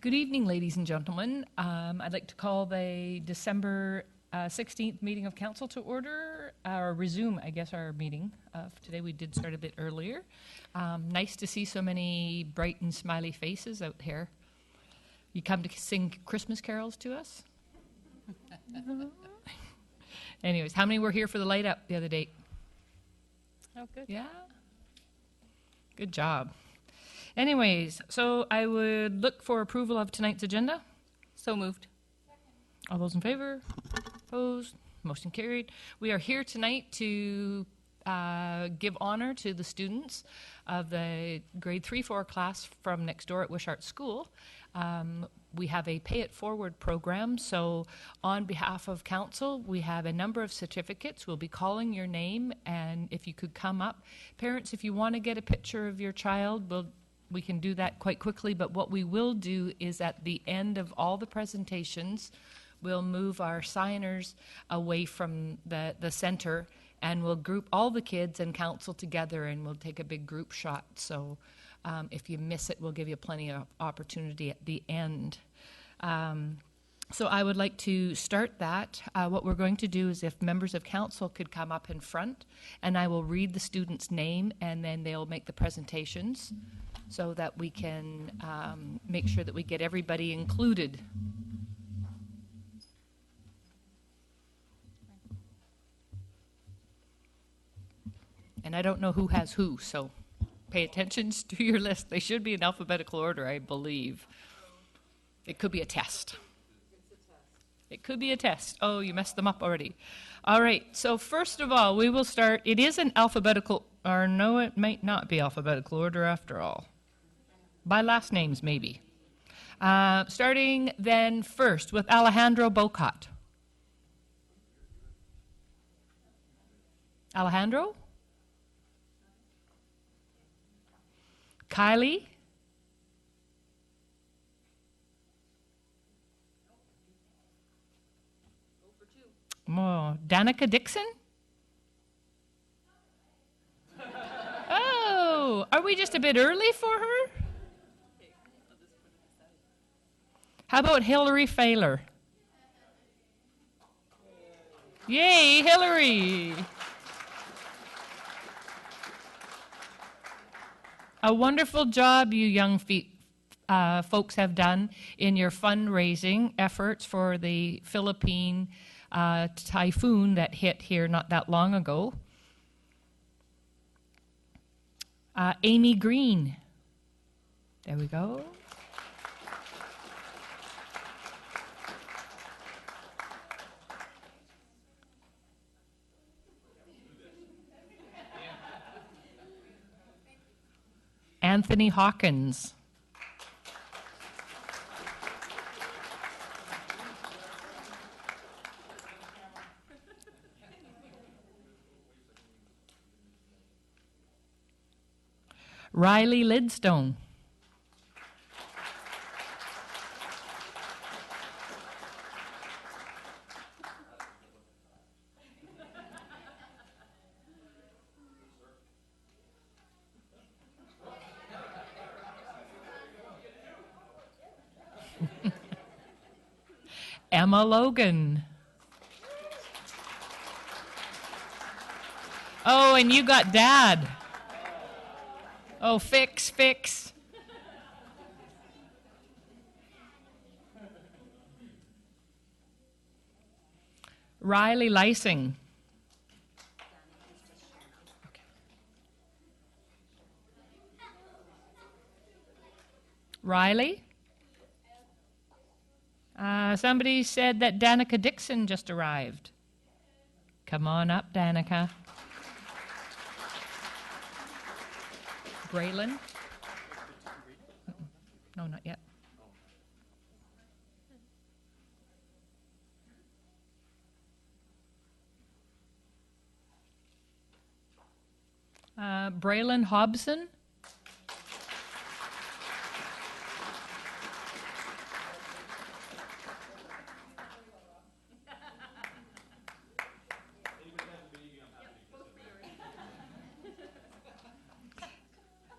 Good evening, ladies and gentlemen. I'd like to call the December 16th meeting of council to order, or resume, I guess, our meeting. Today we did start a bit earlier. Nice to see so many bright and smiley faces out here. You come to sing Christmas carols to us? Anyways, how many were here for the light up the other day? Oh, good. Yeah? Good job. Anyways, so I would look for approval of tonight's agenda. So moved. All those in favor? Opposed? Motion carried. We are here tonight to give honor to the students of the grade 3-4 class from next door at Wishart School. We have a Pay It Forward program, so on behalf of council, we have a number of certificates. We'll be calling your name, and if you could come up. Parents, if you want to get a picture of your child, we can do that quite quickly, but what we will do is at the end of all the presentations, we'll move our signers away from the center, and we'll group all the kids and council together, and we'll take a big group shot. So if you miss it, we'll give you plenty of opportunity at the end. So I would like to start that. What we're going to do is if members of council could come up in front, and I will read the student's name, and then they'll make the presentations so that we can make sure that we get everybody included. And I don't know who has who, so pay attention to your list. They should be in alphabetical order, I believe. It could be a test. It could be a test. Oh, you messed them up already. All right, so first of all, we will start. It is an alphabetical, or no, it might not be alphabetical order after all. By last names, maybe. Starting then first with Alejandro Bocat. Alejandro? Kylie? Oh, Danica Dixon? Oh, are we just a bit early for her? How about Hillary Failer? Yay, Hillary! A wonderful job you young folks have done in your fundraising efforts for the Philippine typhoon that hit here not that long ago. Amy Green. There we go. Anthony Hawkins. Riley Lidstone. Emma Logan. Oh, and you got Dad. Oh, fix. Riley Lysing. Okay. Riley? Somebody said that Danica Dixon just arrived. Come on up, Danica. Braylon? No, not yet. Braylon Hobson?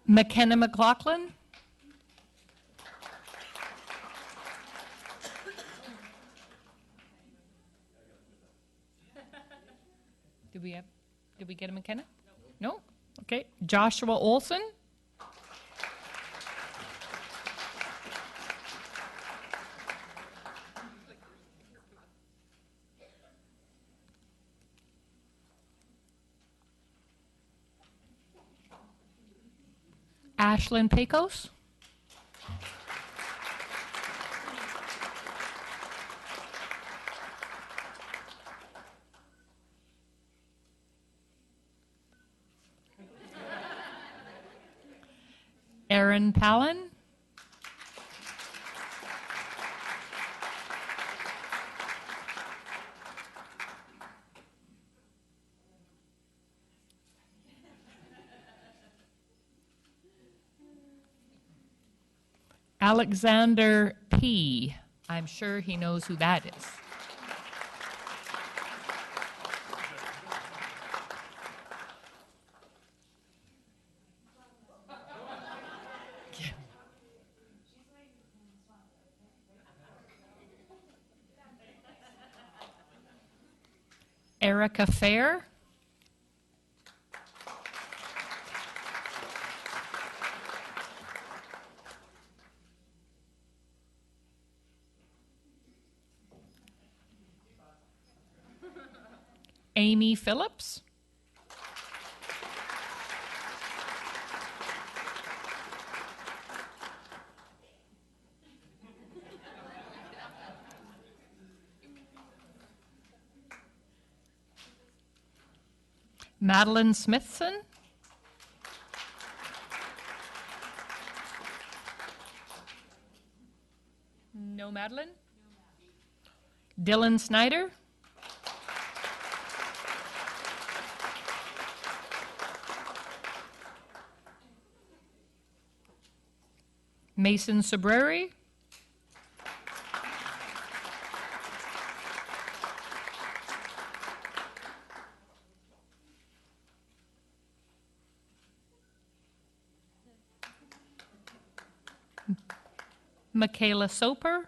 McKenna McLaughlin? Did we get a McKenna? No. Okay. Joshua Olson. Ashlyn Pecos. Aaron Palin. Alexander P. I'm sure he knows who that is. Erica Fair. Amy Phillips. Madeline Smithson. No Madeline? Dylan Snyder. Mason Sabreri. Michaela Soper.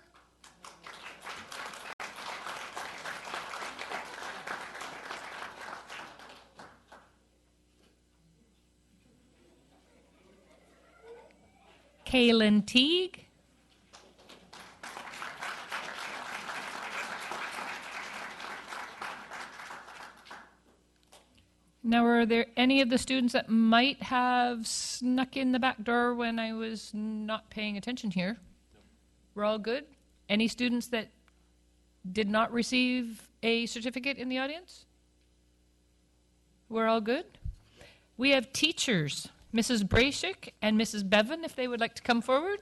Kaylin Teague. Now, are there any of the students that might have snuck in the back door when I was not paying attention here? We're all good? Any students that did not receive a certificate in the audience? We're all good? We have teachers, Mrs. Brashick and Mrs. Bevan, if they would like to come forward.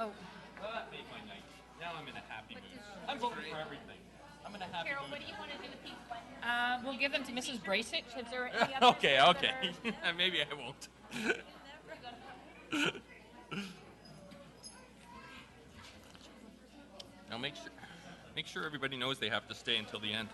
Oh, That made my night. Now I'm in a happy mood. I'm voting for everything. I'm in a happy Carol, mood. what do you want to do with these ones? We'll give them to Mrs. Bracich. Is there any others? Okay, that okay. are- Maybe I won't. Now make sure everybody knows they have to stay until the end.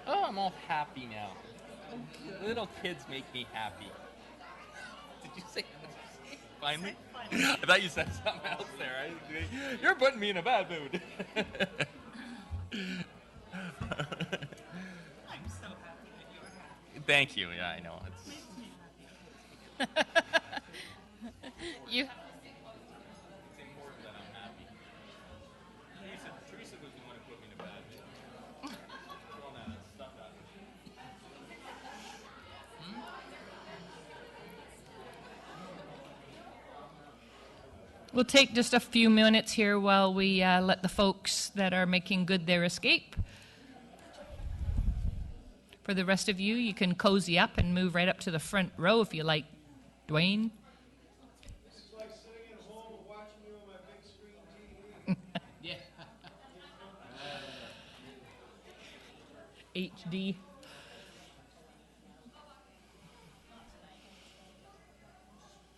Oh, I'm all happy now. Little kids make me happy. Did you say finally? I thought you said something else there. You're putting me in a bad mood. I'm so happy that you're happy. Thank you. Yeah, I know. It's You. important that I'm happy. Teresa was the one who put me in a bad mood. Throwing that stuff at me. We'll take just a few minutes here while we let the folks that are making good their escape. For the rest of you, you can cozy up and move right up to the front row if you like, Dwayne. This is like sitting at home and watching you on my big screen TV. HD.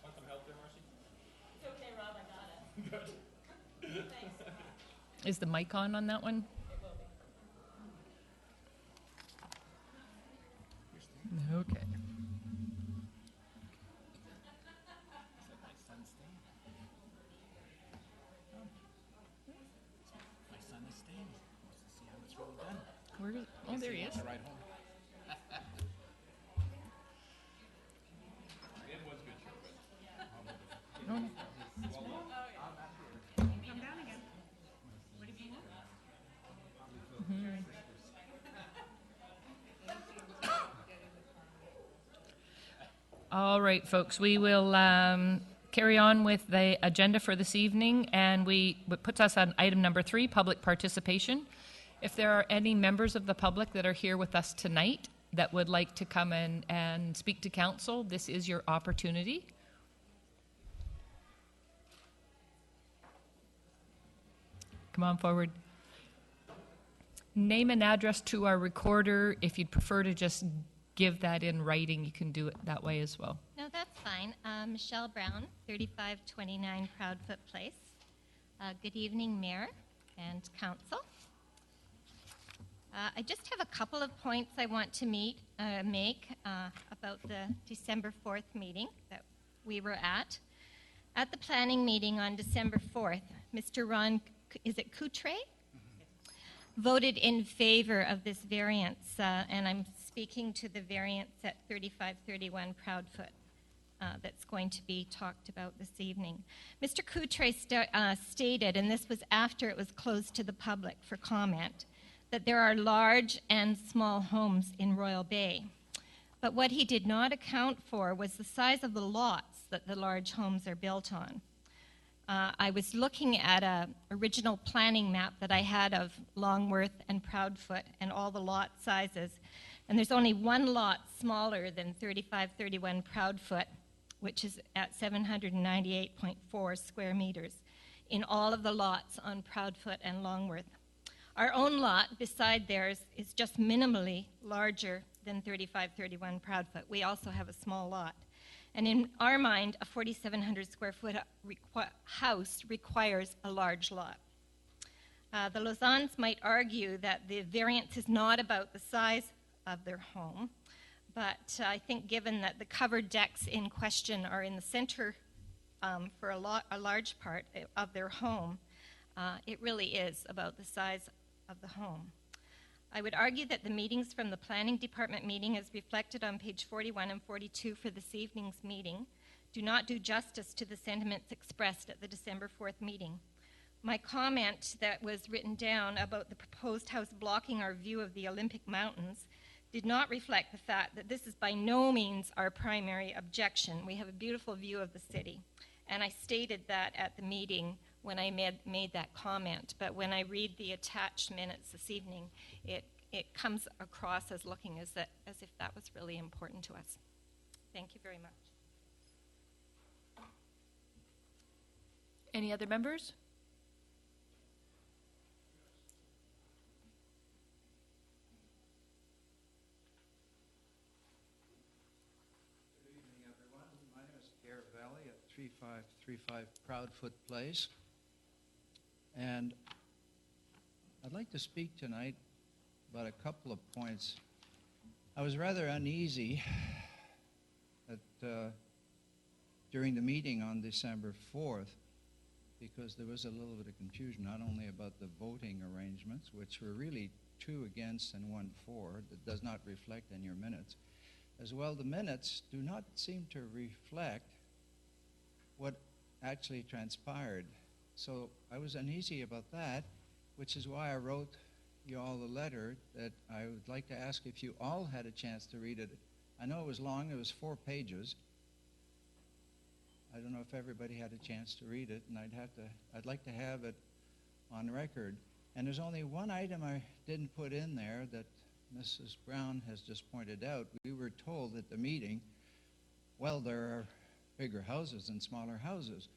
Want some help there, Marcy? Is the mic on that one? Okay. My son is staying. Wants to see how it's really done. Where is, oh, there he is. Right home. It was good, sure, but Oh, Come down again. What do you want? all right, folks, we will carry on with the agenda for this evening, and what puts us on item number 3, public participation. If there are any members of the public that are here with us tonight that would like to come in and speak to council, this is your opportunity. Come on forward. Name and address to our recorder. If you'd prefer to just give that in writing, you can do it that way as well. No, that's fine. Michelle Brown, 3529 Proudfoot Place. Good evening, Mayor and Council. I just have a couple of points I want to make about the December 4th meeting that we were at. At the planning meeting on December 4th, Mr. Ron, is it Coutre? Voted in favor of this variance, and I'm speaking to the variance at 3531 Proudfoot that's going to be talked about this evening. Mr. Coutre stated, and this was after it was closed to the public for comment, that there are large and small homes in Royal Bay. But what he did not account for was the size of the lots that the large homes are built on. I was looking at an original planning map that I had of Longworth and Proudfoot and all the lot sizes, and there's only one lot smaller than 3531 Proudfoot, which is at 798.4 square meters in all of the lots on Proudfoot and Longworth. Our own lot beside theirs is just minimally larger than 3531 Proudfoot. We also have a small lot. And in our mind, a 4,700 square foot house requires a large lot. The Lausannes might argue that the variance is not about the size of their home, but I think given that the covered decks in question are in the center for a large part of their home, it really is about the size of the home. I would argue that the meetings from the Planning Department meeting as reflected on page 41 and 42 for this evening's meeting do not do justice to the sentiments expressed at the December 4th meeting. My comment that was written down about the proposed house blocking our view of the Olympic Mountains did not reflect the fact that this is by no means our primary objection. We have a beautiful view of the city. And I stated that at the meeting when I made that comment. But when I read the attached minutes this evening, it comes across as looking as if that was really important to us. Thank you very much. Any other members? Good evening, everyone. My name is Pierre Valley at 3535 Proudfoot Place. And I'd like to speak tonight about a couple of points. I was rather uneasy during the meeting on December 4th because there was a little bit of confusion, not only about the voting arrangements, which were really 2 against and 1 for, that does not reflect in your minutes. As well, the minutes do not seem to reflect what actually transpired. So I was uneasy about that, which is why I wrote you all a letter that I would like to ask if you all had a chance to read it. I know it was long, it was 4 pages. I don't know if everybody had a chance to read it, and I'd like to have it on record. And there's only one item I didn't put in there that Mrs. Brown has just pointed out. We were told at the meeting, well, there are bigger houses and smaller houses.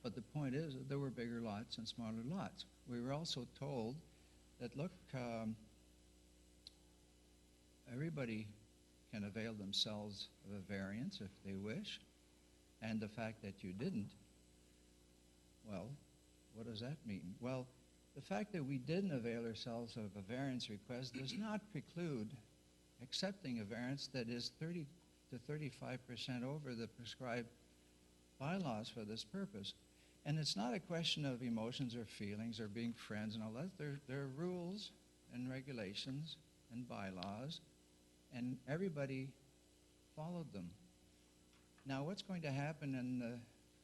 But the point is that there were bigger lots and smaller lots. We were also told that, look, everybody can avail themselves of a variance if they wish. And the fact that you didn't, well, what does that mean? Well, the fact that we didn't avail ourselves of a variance request does not preclude accepting a variance that is 30 to 35% over the prescribed bylaws for this purpose. And it's not a question of emotions or feelings or being friends and all that. There are rules and regulations and bylaws, and everybody followed them. Now, what's going to happen in the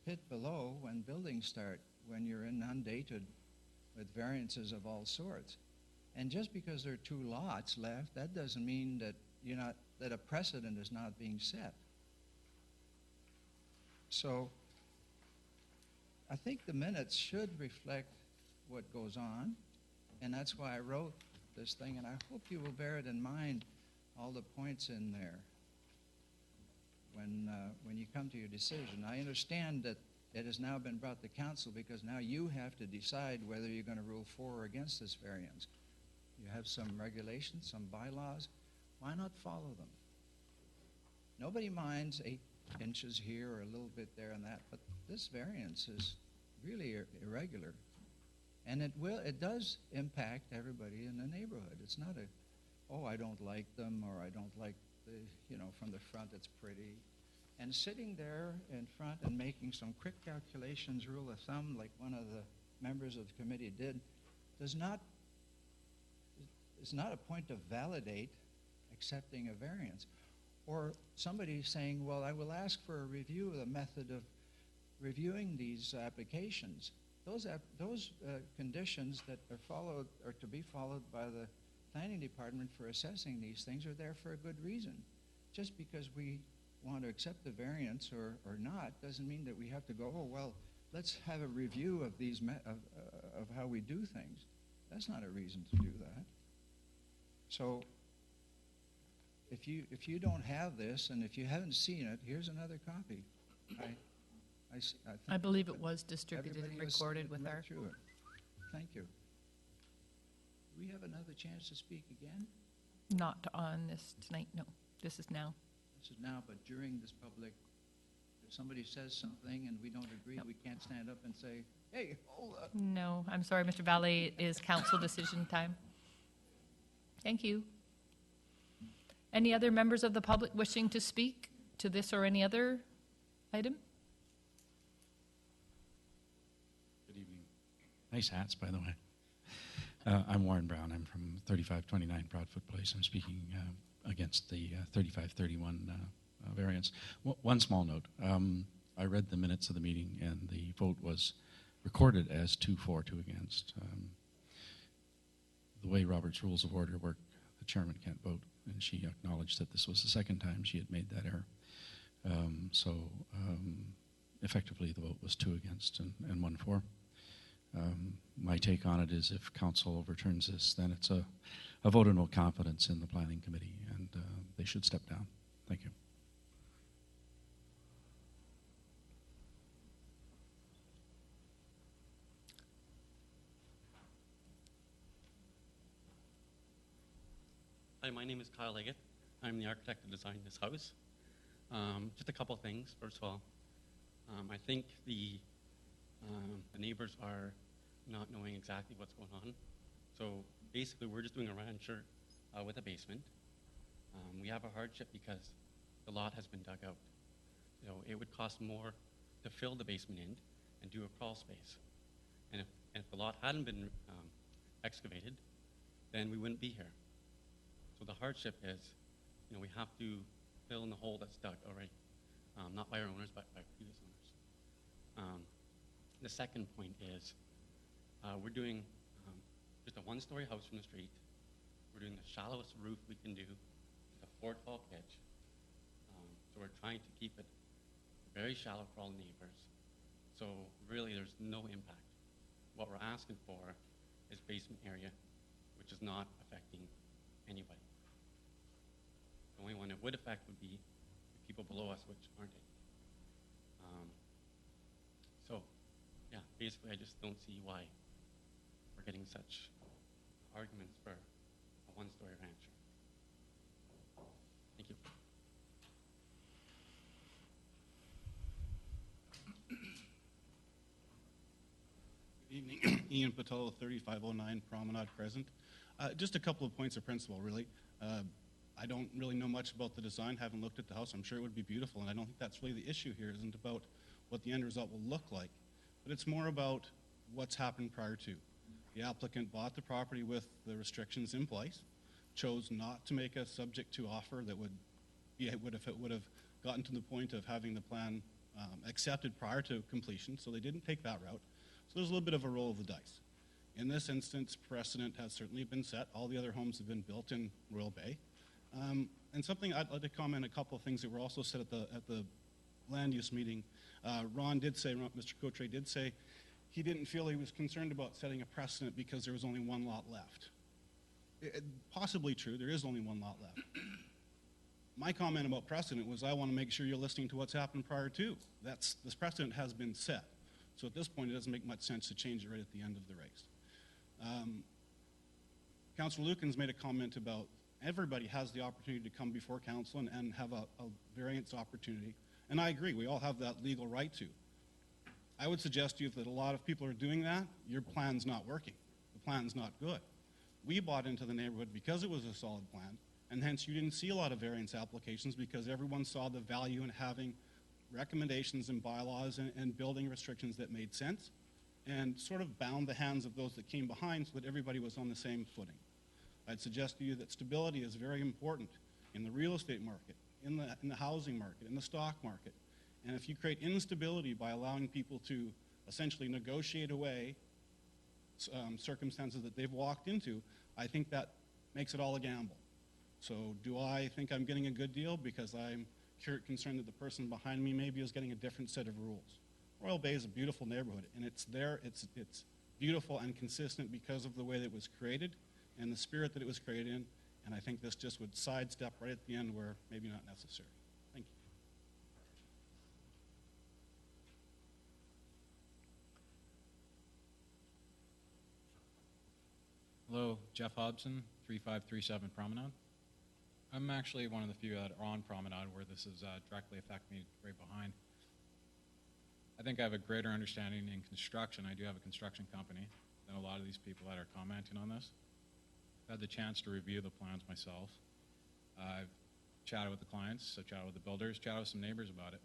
pit below when buildings start, when you're inundated with variances of all sorts? And just because there are 2 lots left, that doesn't mean that that a precedent is not being set. So I think the minutes should reflect what goes on, and that's why I wrote this thing, and I hope you will bear it in mind, all the points in there when you come to your decision. I understand that it has now been brought to council because now you have to decide whether you're going to rule for or against this variance. You have some regulations, some bylaws. Why not follow them? Nobody minds 8 inches here or a little bit there and that, but this variance is really irregular. And it does impact everybody in the neighborhood. It's not oh, I don't like them, or I don't like from the front it's pretty. And sitting there in front and making some quick calculations, rule of thumb, like one of the members of the committee did, is not a point to validate accepting a variance. Or somebody saying, well, I will ask for a review of the method of reviewing these applications. Those conditions that are followed or to be followed by the planning department for assessing these things are there for a good reason. Just because we want to accept the variance or not doesn't mean that we have to go, oh, well, let's have a review of these of how we do things. That's not a reason to do that. So if you don't have this, and if you haven't seen it, here's another copy. I believe it was distributed and everybody recorded with read our... through it. Thank you. Do we have another chance to speak again? Not on this tonight, no. This is now. This is now, but during this public, if somebody says something and we don't agree, Yep. we can't stand up and say, hey, hold up. No, I'm sorry, Mr. Valley, it is council decision time. Thank you. Any other members of the public wishing to speak to this or any other item? Good evening. Nice hats, by the way. I'm Warren Brown. I'm from 3529 Proudfoot Place. I'm speaking against the 3531 variance. One small note. I read the minutes of the meeting, and the vote was recorded as 2 for, 2 against. The way Robert's Rules of Order work, the chairman can't vote and she acknowledged that this was the second time she had made that error. So effectively the vote was 2 against and 1 for. My take on it is if council overturns this, then it's a vote of no confidence in the planning committee, and they should step down. Thank you. Hi, my name is Kyle Leggett. I'm the architect that designed this house. Just a couple things. First of all, I think the neighbors are not knowing exactly what's going on. So basically, we're just doing a rancher with a basement. We have a hardship because the lot has been dug out. You know, it would cost more to fill the basement in and do a crawl space. And if the lot hadn't been excavated, then we wouldn't be here. So the hardship is, you know, we have to fill in the hole that's dug already, not by our owners, but by previous owners. The second point is we're doing just a 1-story house from the street. We're doing the shallowest roof we can do with a 4-tall pitch. So we're trying to keep it very shallow for all the neighbors. So really there's no impact. What we're asking for is basement area, which is not affecting anybody. The only one it would affect would be the people below us, which aren't any. So, yeah, basically I just don't see why we're getting such arguments for a 1-story rancher. Thank you. Good evening. Ian Patel, 3509 Promenade Crescent. Just a couple of points of principle, really. I don't really know much about the design, haven't looked at the house. I'm sure it would be beautiful, and I don't think that's really the issue here. It isn't about what the end result will look like, but it's more about what's happened prior to. The applicant bought the property with the restrictions in place, chose not to make a subject to offer that would have gotten to the point of having the plan accepted prior to completion, so they didn't take that route. So there's a little bit of a roll of the dice. In this instance, precedent has certainly been set. All the other homes have been built in Royal Bay. And something I'd like to comment, a couple of things that were also said at the land use meeting. Ron did say, Mr. Cotre did say, he didn't feel he was concerned about setting a precedent because there was only 1 lot left. Possibly true, there is only 1 lot left. My comment about precedent was I want to make sure you're listening to what's happened prior to. This precedent has been set. So at this point, it doesn't make much sense to change it right at the end of the race. Councillor Lukens made a comment about everybody has the opportunity to come before council and have a variance opportunity. And I agree, we all have that legal right to. I would suggest to you that a lot of people are doing that, your plan's not working. The plan's not good. We bought into the neighborhood because it was a solid plan, and hence you didn't see a lot of variance applications because everyone saw the value in having recommendations and bylaws and building restrictions that made sense and sort of bound the hands of those that came behind so that everybody was on the same footing. I'd suggest to you that stability is very important in the real estate market, in the housing market, in the stock market. And if you create instability by allowing people to essentially negotiate away circumstances that they've walked into, I think that makes it all a gamble. So do I think I'm getting a good deal because I'm concerned that the person behind me maybe is getting a different set of rules? Royal Bay is a beautiful neighborhood, and it's beautiful and consistent because of the way that it was created and the spirit that it was created in, and I think this just would sidestep right at the end where maybe not necessary. Thank you. Hello, Jeff Hobson, 3537 Promenade. I'm actually one of the few that are on Promenade where this is directly affecting me right behind. I think I have a greater understanding in construction. I do have a construction company than a lot of these people that are commenting on this. I've had the chance to review the plans myself. I've chatted with the clients, I've chatted with the builders, chatted with some neighbors about it.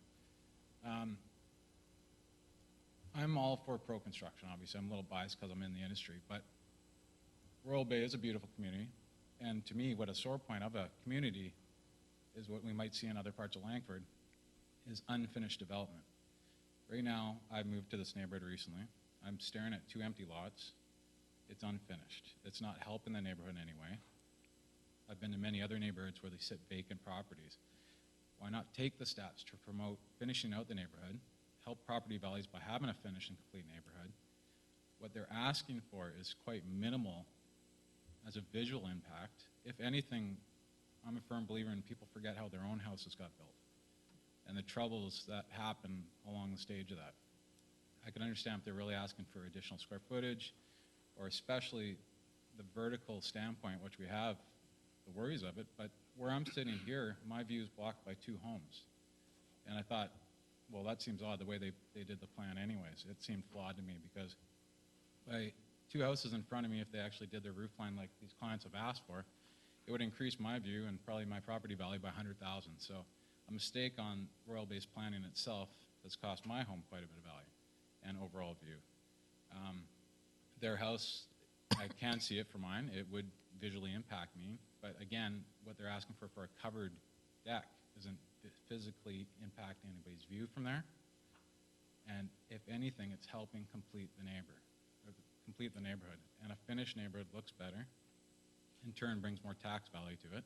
I'm all for pro-construction, obviously. I'm a little biased because I'm in the industry, but Royal Bay is a beautiful community, and to me, what a sore point of a community is what we might see in other parts of Langford is unfinished development. Right now, I've moved to this neighborhood recently. I'm staring at 2 empty lots. It's unfinished. It's not helping the neighborhood anyway. I've been to many other neighborhoods where they sit vacant properties. Why not take the steps to promote finishing out the neighborhood, help property values by having a finished and complete neighborhood? What they're asking for is quite minimal as a visual impact. If anything, I'm a firm believer in people forget how their own houses got built and the troubles that happen along the stage of that. I can understand if they're really asking for additional square footage, or especially the vertical standpoint, which we have the worries of it, but where I'm sitting here, my view is blocked by 2 homes. And I thought, well, that seems odd, the way they did the plan anyways. It seemed flawed to me because by 2 houses in front of me, if they actually did their roof line like these clients have asked for, it would increase my view and probably my property value by $100,000. So a mistake on royal-based planning itself has cost my home quite a bit of value and overall view. Their house, I can see it for mine. It would visually impact me. But again, what they're asking for a covered deck isn't physically impacting anybody's view from there. And if anything, it's helping complete the neighborhood. And a finished neighborhood looks better, in turn brings more tax value to it.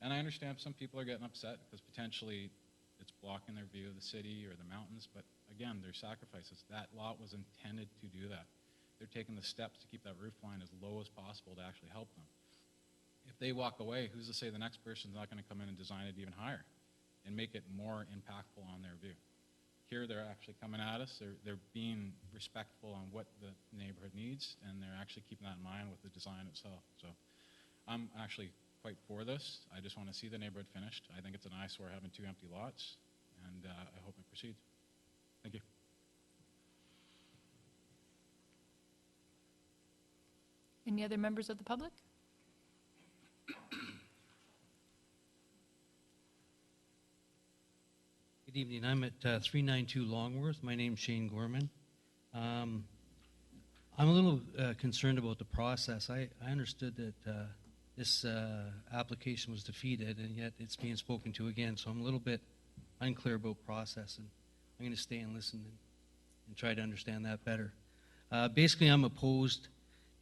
And I understand some people are getting upset because potentially it's blocking their view of the city or the mountains, but again, they're sacrifices. That lot was intended to do that. They're taking the steps to keep that roof line as low as possible to actually help them. If they walk away, who's to say the next person's not going to come in and design it even higher and make it more impactful on their view? Here they're actually coming at us. They're being respectful on what the neighborhood needs, and they're actually keeping that in mind with the design itself. So I'm actually quite for this. I just want to see the neighborhood finished. I think it's an eyesore having 2 empty lots, and I hope it proceeds. Thank you. Any other members of the public? Good evening. I'm at 392 Longworth. My name's Shane Gorman. I'm a little concerned about the process. I understood that this application was defeated, and yet it's being spoken to again, so I'm a little bit unclear about process, and I'm going to stay and listen and try to understand that better. Basically, I'm opposed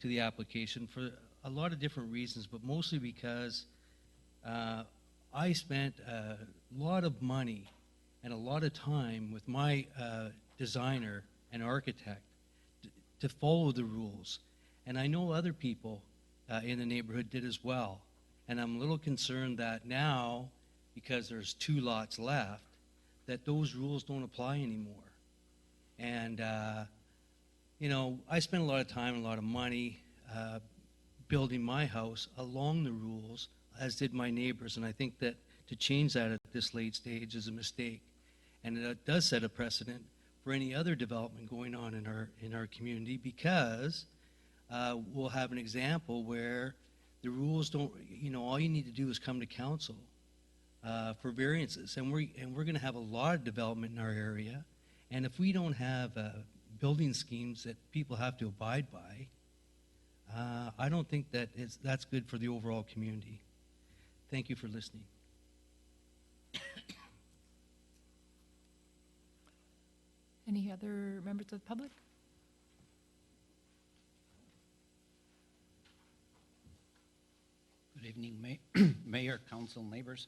to the application for a lot of different reasons, but mostly because I spent a lot of money and a lot of time with my designer and architect to follow the rules. And I know other people in the neighborhood did as well. And I'm a little concerned that now, because there's 2 lots left, that those rules don't apply anymore. And, you know, I spent a lot of time and a lot of money building my house along the rules, as did my neighbors. And I think that to change that at this late stage is a mistake. And it does set a precedent for any other development going on in our community, because we'll have an example where the rules don't, you know, all you need to do is come to council for variances. And we're going to have a lot of development in our area. And if we don't have building schemes that people have to abide by, I don't think that that's good for the overall community. Thank you for listening. Any other members of the public? Good evening, Mayor, Council, neighbors.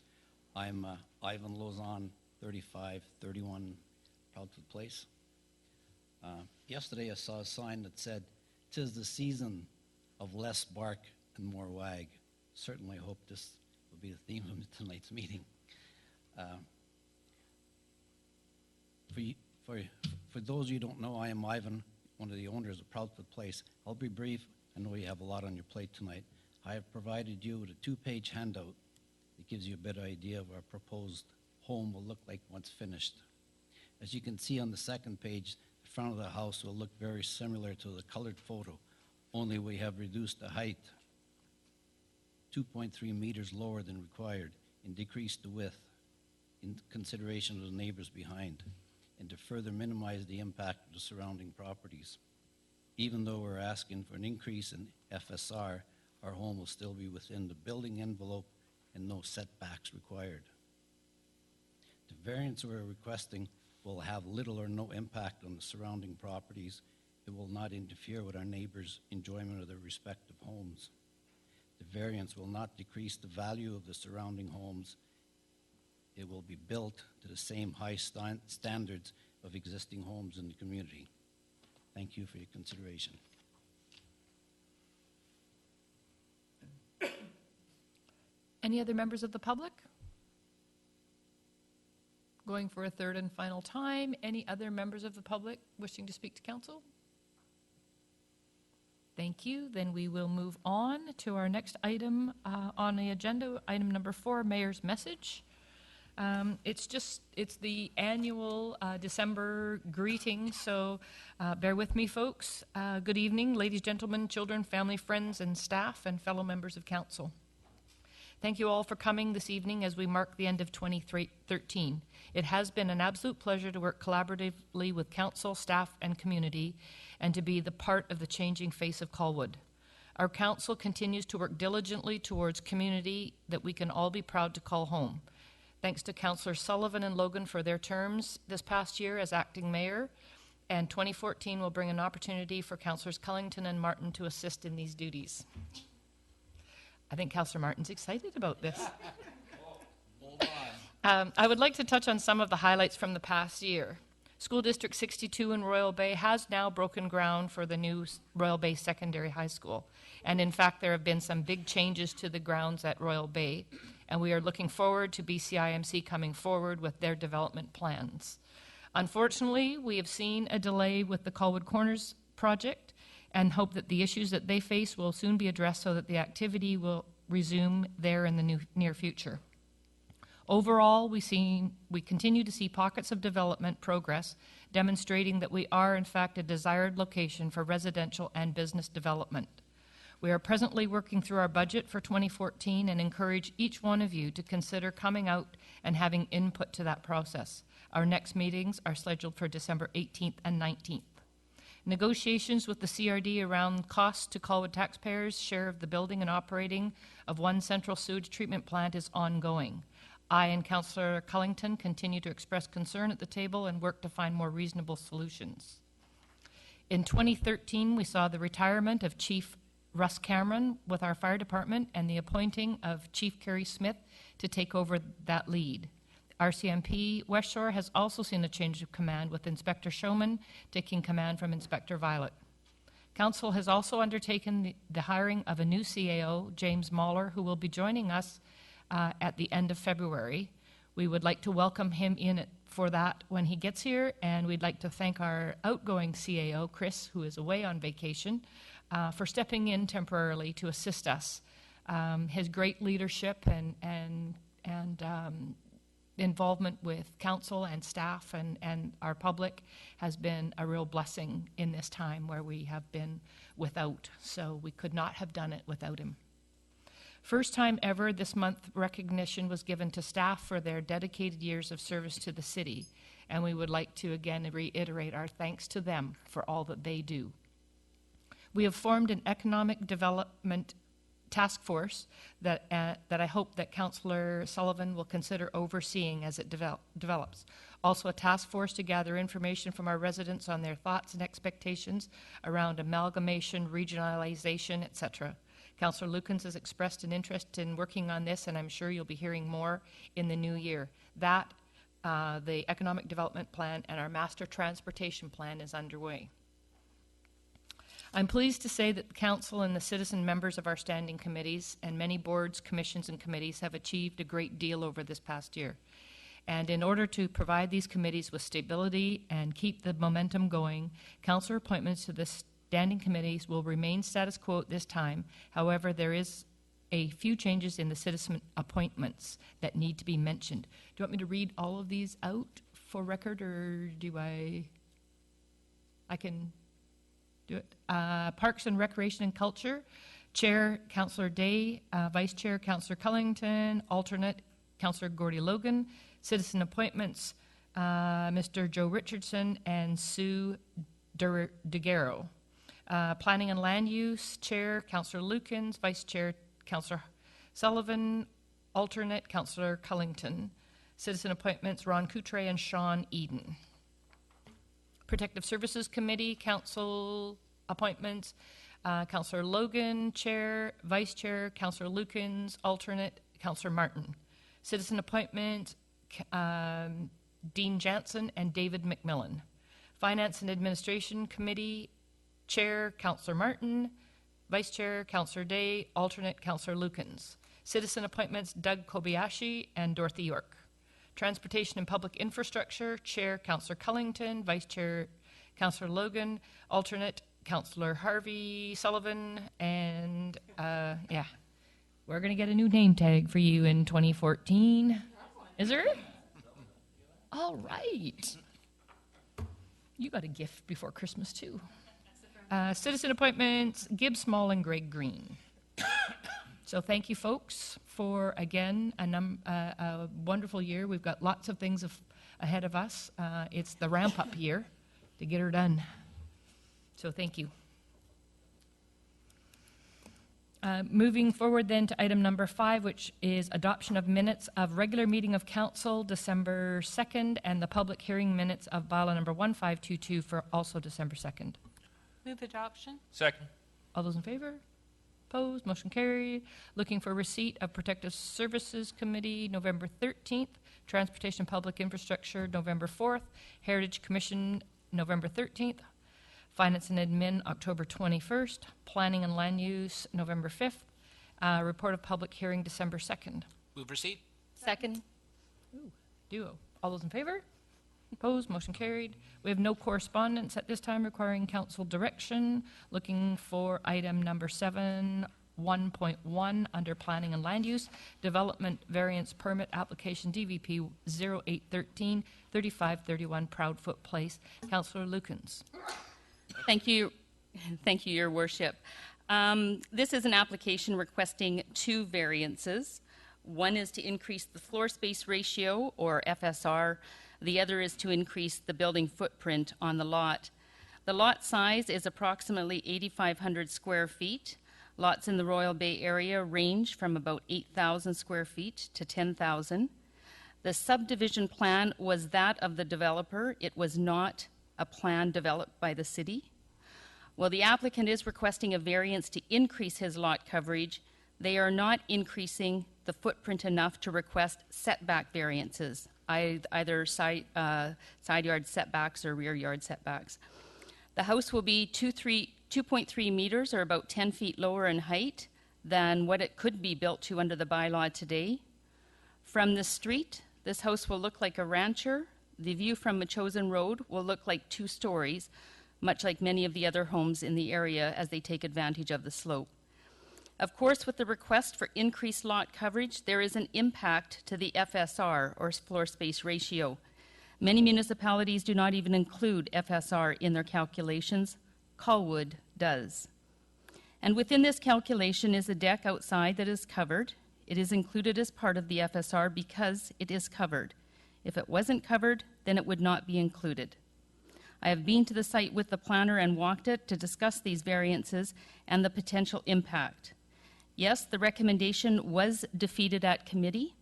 I'm Ivan Lozon, 3531 Proudfoot Place. Yesterday I saw a sign that said, "'Tis the season of less bark and more wag." Certainly hope this will be the theme of tonight's meeting. For those of you who don't know, I am Ivan, one of the owners of Proudfoot Place. I'll be brief. I know you have a lot on your plate tonight. I have provided you with a 2-page handout that gives you a better idea of our proposed home will look like once finished. As you can see on the 2nd page, the front of the house will look very similar to the colored photo, only we have reduced the height 2.3 meters lower than required and decreased the width in consideration of the neighbors behind, and to further minimize the impact of the surrounding properties. Even though we're asking for an increase in FSR, our home will still be within the building envelope and no setbacks required. The variance we're requesting will have little or no impact on the surrounding properties. It will not interfere with our neighbors' enjoyment of their respective homes. The variance will not decrease the value of the surrounding homes. It will be built to the same high standards of existing homes in the community. Thank you for your consideration. Any other members of the public? Going for a third and final time. Any other members of the public wishing to speak to council? Thank you. Then we will move on to our next item on the agenda, item number 4, Mayor's Message. It's the annual December greeting, so bear with me, folks. Good evening, ladies, gentlemen, children, family, friends, and staff, and fellow members of council. Thank you all for coming this evening as we mark the end of 2013. It has been an absolute pleasure to work collaboratively with council, staff, and community, and to be the part of the changing face of Colwood. Our council continues to work diligently towards community that we can all be proud to call home. Thanks to Councillors Sullivan and Logan for their terms this past year as acting mayor, and 2014 will bring an opportunity for Councillors Cullington and Martin to assist in these duties. I think Councillor Martin's excited about this. Hold on. I would like to touch on some of the highlights from the past year. School District 62 in Royal Bay has now broken ground for the new Royal Bay Secondary High School. And in fact, there have been some big changes to the grounds at Royal Bay, and we are looking forward to BCIMC coming forward with their development plans. Unfortunately, we have seen a delay with the Colwood Corners project and hope that the issues that they face will soon be addressed so that the activity will resume there in the near future. Overall, we continue to see pockets of development progress, demonstrating that we are, in fact, a desired location for residential and business development. We are presently working through our budget for 2014 and encourage each one of you to consider coming out and having input to that process. Our next meetings are scheduled for December 18th and 19th. Negotiations with the CRD around costs to Colwood taxpayers' share of the building and operating of one central sewage treatment plant is ongoing. I and Councillor Cullington continue to express concern at the table and work to find more reasonable solutions. In 2013, we saw the retirement of Chief Russ Cameron with our fire department and the appointing of Chief Kerry Smith to take over that lead. RCMP West Shore has also seen a change of command with Inspector Showman taking command from Inspector Violet. Council has also undertaken the hiring of a new CAO, James Mahler, who will be joining us at the end of February. We would like to welcome him in for that when he gets here, and we'd like to thank our outgoing CAO, Chris, who is away on vacation, for stepping in temporarily to assist us. His great leadership and involvement with council and staff and our public has been a real blessing in this time where we have been without. So we could not have done it without him. First time ever this month, recognition was given to staff for their dedicated years of service to the city. And we would like to again reiterate our thanks to them for all that they do. We have formed an economic development task force that I hope that Councillor Sullivan will consider overseeing as it develops. Also a task force to gather information from our residents on their thoughts and expectations around amalgamation, regionalization, etc. Councillor Lukens has expressed an interest in working on this, and I'm sure you'll be hearing more in the new year. That, the economic development plan and our master transportation plan is underway. I'm pleased to say that the Council and the citizen members of our standing committees and many boards, commissions, and committees have achieved a great deal over this past year. And in order to provide these committees with stability and keep the momentum going, Councillor appointments to the standing committees will remain status quo at this time. However, there is a few changes in the citizen appointments that need to be mentioned. Do you want me to read all of these out for record, or do I can do it? Parks and Recreation and Culture, Chair, Councillor Day, Vice Chair, Councillor Cullington, Alternate, Councillor Gordy Logan, Citizen Appointments, Mr. Joe Richardson and Sue DeGarro. Planning and Land Use, Chair, Councillor Lukens, Vice Chair, Councillor Sullivan, Alternate, Councillor Cullington. Citizen Appointments, Ron Coutre and Sean Eden. Protective Services Committee, Council Appointments, Councillor Logan, Chair, Vice Chair, Councillor Lukens, alternate, Councillor Martin. Citizen appointment, Dean Jansen and David McMillan. Finance and Administration Committee, Chair, Councillor Martin, Vice Chair, Councillor Day, alternate, Councillor Lukens. Citizen appointments, Doug Kobayashi and Dorothy York. Transportation and Public Infrastructure, Chair, Councillor Cullington, Vice Chair, Councillor Logan, alternate, Councillor Harvey Sullivan, and we're going to get a new name tag for you in 2014. Is there? All right. You got a gift before Christmas, too. Citizen appointments, Gibb Small and Greg Green. So thank you, folks, for, again, a wonderful year. We've got lots of things ahead of us. It's the ramp-up year to get her done. So thank you. Moving forward then to item number 5, which is adoption of minutes of regular meeting of council December 2nd and the public hearing minutes of bylaw number 1522 for also December 2nd. Move adoption. Second. All those in favor? Opposed? Motion carried. Looking for receipt of Protective Services Committee November 13th, Transportation and Public Infrastructure November 4th, Heritage Commission November 13th, Finance and Admin October 21st, Planning and Land Use November 5th, Report of Public Hearing December 2nd. Move receipt. Second. Duo. All those in favor? Opposed? Motion carried. We have no correspondence at this time requiring council direction. Looking for item number 7, 1.1 under Planning and Land Use, Development Variance Permit Application DVP 0813 3531 Proudfoot Place. Councillor Lukens. Thank you. Thank you, Your Worship. This is an application requesting 2 variances. One is to increase the floor space ratio, or FSR. The other is to increase the building footprint on the lot. The lot size is approximately 8,500 square feet. Lots in the Royal Bay area range from about 8,000 square feet to 10,000. The subdivision plan was that of the developer. It was not a plan developed by the city. Well, the applicant is requesting a variance to increase his lot coverage. They are not increasing the footprint enough to request setback variances, either side yard setbacks or rear yard setbacks. The house will be 2.3 meters, or about 10 feet lower in height than what it could be built to under the bylaw today. From the street, this house will look like a rancher. The view from Machosen Road will look like 2 stories, much like many of the other homes in the area as they take advantage of the slope. Of course, with the request for increased lot coverage, there is an impact to the FSR, or floor space ratio. Many municipalities do not even include FSR in their calculations. Colwood does. And within this calculation is a deck outside that is covered. It is included as part of the FSR because it is covered. If it wasn't covered, then it would not be included. I have been to the site with the planner and walked it to discuss these variances and the potential impact. Yes, the recommendation was defeated at committee.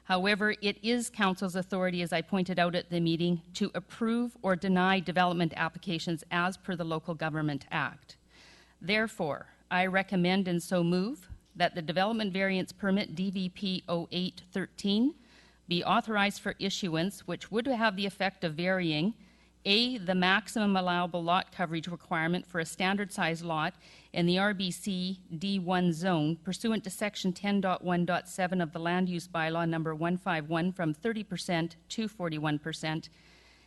However, it is council's authority, as I pointed out at the meeting, to approve or deny development applications as per the Local Government Act. Therefore, I recommend and so move that the Development Variance Permit DVP 0813 be authorized for issuance, which would have the effect of varying A, the maximum allowable lot coverage requirement for a standard size lot in the RBC D1 zone pursuant to section 10.1.7 of the Land Use Bylaw number 151 from 30% to 41%,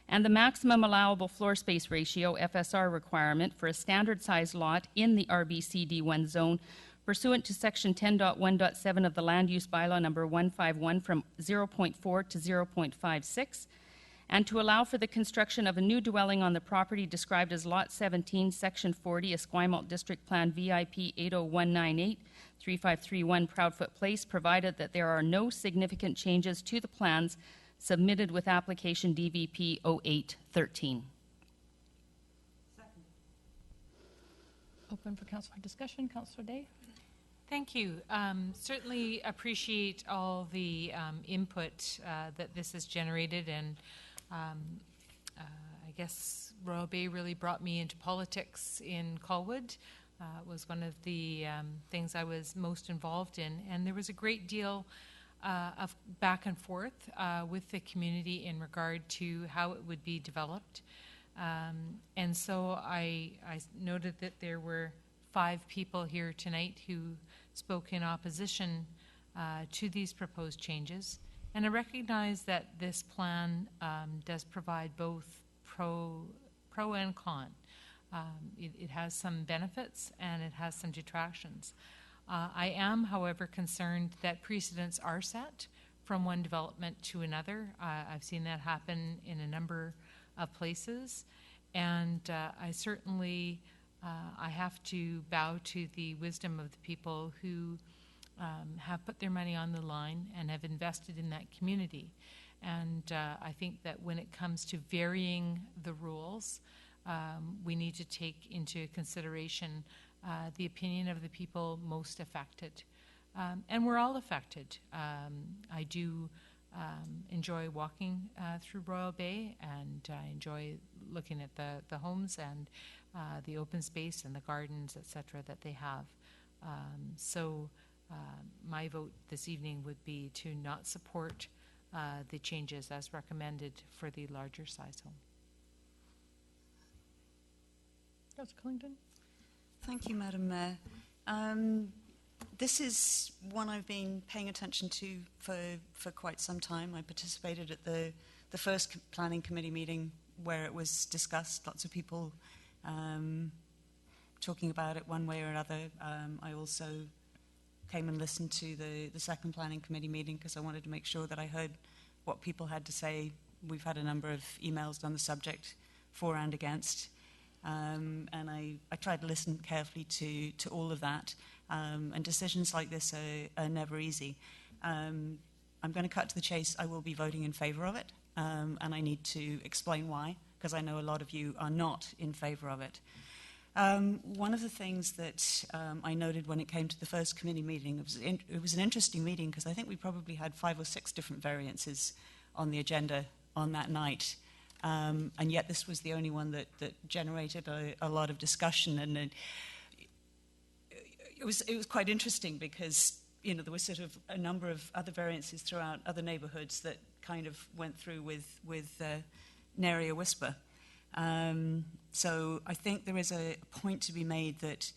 and the maximum allowable floor space ratio FSR requirement for a standard size lot in the RBC D1 zone pursuant to section 10.1.7 of the Land Use Bylaw number 151 from 0.4 to 0.56, and to allow for the construction of a new dwelling on the property described as Lot 17, Section 40, Esquimalt District Plan VIP 80198, 3531 Proudfoot Place, provided that there are no significant changes to the plans submitted with application DVP 0813. Open for councilor discussion. Councilor Day. Thank you. Certainly appreciate all the input that this has generated, and I guess Royal Bay really brought me into politics in Colwood. It was one of the things I was most involved in, and there was a great deal of back and forth with the community in regard to how it would be developed. And so I noted that there were 5 people here tonight who spoke in opposition to these proposed changes. And I recognize that this plan does provide both pro and con. It has some benefits and it has some detractions. I am, however, concerned that precedents are set from one development to another. I've seen that happen in a number of places, and I certainly I have to bow to the wisdom of the people who have put their money on the line and have invested in that community. And I think that when it comes to varying the rules, we need to take into consideration the opinion of the people most affected. And we're all affected. I do enjoy walking through Royal Bay, and I enjoy looking at the homes and the open space and the gardens, etc., that they have. So my vote this evening would be to not support the changes as recommended for the larger size home. Councillor Cullington? Thank you, Madam Mayor. This is one I've been paying attention to for quite some time. I participated at the first planning committee meeting where it was discussed, lots of people talking about it one way or another. I also came and listened to the second planning committee meeting because I wanted to make sure that I heard what people had to say. We've had a number of emails on the subject, for and against. And I tried to listen carefully to all of that. And decisions like this are never easy. I'm going to cut to the chase. I will be voting in favour of it. And I need to explain why, because I know a lot of you are not in favour of it. One of the things that I noted when it came to the first committee meeting, it was an interesting meeting because I think we probably had 5 or 6 different variances on the agenda on that night. And yet this was the only one that generated a lot of discussion. And it was quite interesting because, you know, there was sort of a number of other variances throughout other neighbourhoods that kind of went through with nary a whisper. So I think there is a point to be made that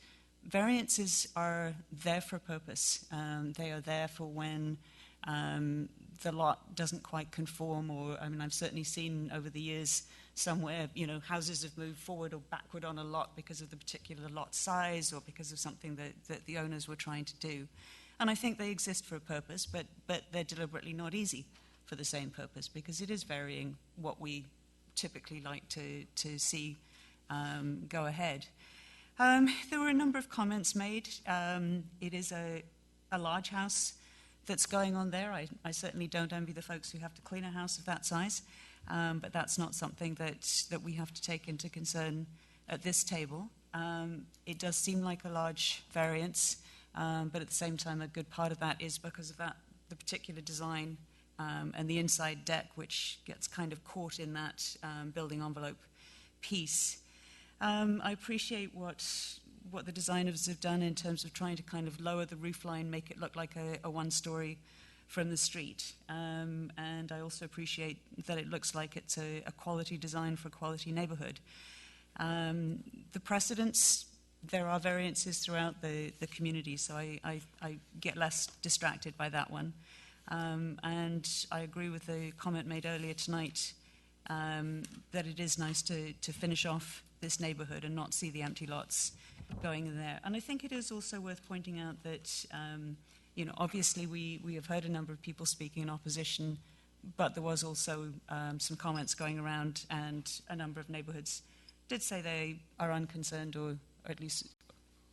variances are there for a purpose. They are there for when the lot doesn't quite conform, or, I mean, I've certainly seen over the years somewhere, you know, houses have moved forward or backward on a lot because of the particular lot size or because of something that the owners were trying to do. And I think they exist for a purpose, but they're deliberately not easy for the same purpose because it is varying what we typically like to see go ahead. There were a number of comments made. It is a large house that's going on there. I certainly don't envy the folks who have to clean a house of that size, but that's not something that we have to take into concern at this table. It does seem like a large variance, but at the same time, a good part of that is because of the particular design and the inside deck, which gets kind of caught in that building envelope piece. I appreciate what the designers have done in terms of trying to kind of lower the roofline, make it look like a one-story from the street. And I also appreciate that it looks like it's a quality design for a quality neighborhood. The precedents, there are variances throughout the community, so I get less distracted by that one. And I agree with the comment made earlier tonight that it is nice to finish off this neighborhood and not see the empty lots going in there. And I think it is also worth pointing out that, you know, obviously we have heard a number of people speaking in opposition, but there was also some comments going around, and a number of neighborhoods did say they are unconcerned, or at least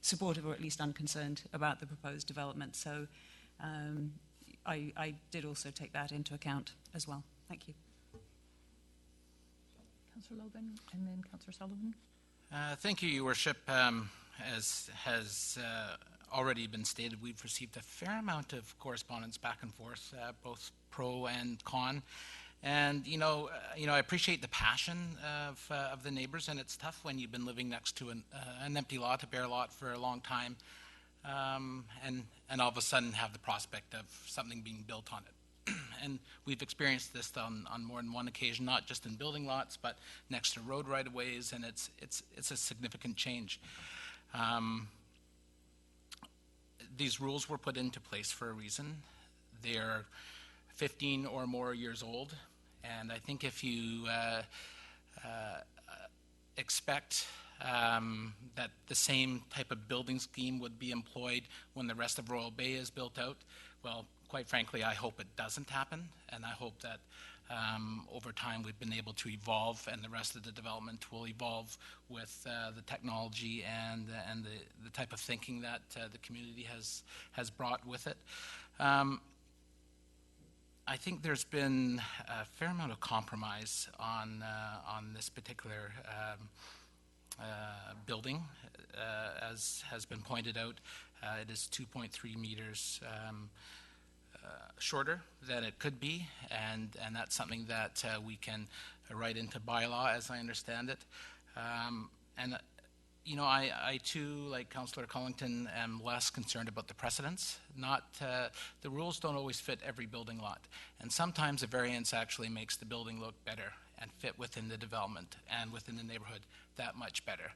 supportive, or at least unconcerned about the proposed development. So I did also take that into account as well. Thank you. Councillor Logan and then Councillor Sullivan. Thank you, Your Worship. As has already been stated, we've received a fair amount of correspondence back and forth, both pro and con. And I appreciate the passion of the neighbors, and it's tough when you've been living next to an empty lot, a bare lot, for a long time, and all of a sudden have the prospect of something being built on it. And we've experienced this on more than one occasion, not just in building lots, but next to road right-of-ways, and it's a significant change. These rules were put into place for a reason. They're 15 or more years old, and I think if you expect that the same type of building scheme would be employed when the rest of Royal Bay is built out, well, quite frankly, I hope it doesn't happen, and I hope that over time we've been able to evolve, and the rest of the development will evolve with the technology and the type of thinking that the community has brought with it. I think there's been a fair amount of compromise on this particular building. As has been pointed out, it is 2.3 meters shorter than it could be, and that's something that we can write into bylaw, as I understand it. I too, like Councillor Cullington, am less concerned about the precedents. The rules don't always fit every building lot, and sometimes a variance actually makes the building look better and fit within the development and within the neighborhood that much better.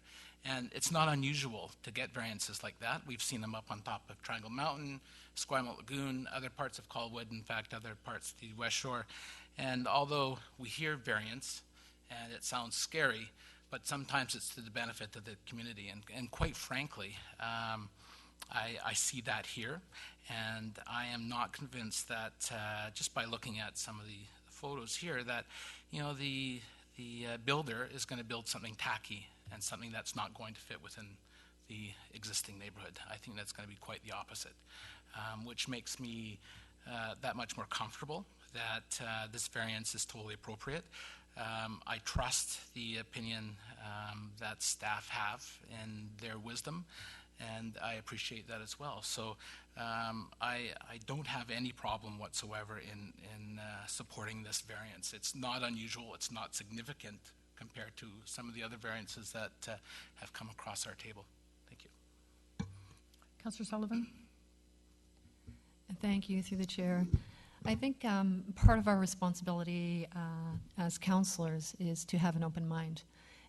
And it's not unusual to get variances like that. We've seen them up on top of Triangle Mountain, Esquimalt Lagoon, other parts of Colwood, in fact, other parts of the West Shore. And although we hear variance, and it sounds scary, but sometimes it's to the benefit of the community. And quite frankly, I see that here, and I am not convinced that just by looking at some of the photos here that the builder is going to build something tacky and something that's not going to fit within the existing neighborhood. I think that's going to be quite the opposite, which makes me that much more comfortable that this variance is totally appropriate. I trust the opinion that staff have in their wisdom, and I appreciate that as well. So I don't have any problem whatsoever in supporting this variance. It's not unusual, it's not significant compared to some of the other variances that have come across our table. Thank you. Councillor Sullivan? Thank you, through the chair. I think part of our responsibility as councillors is to have an open mind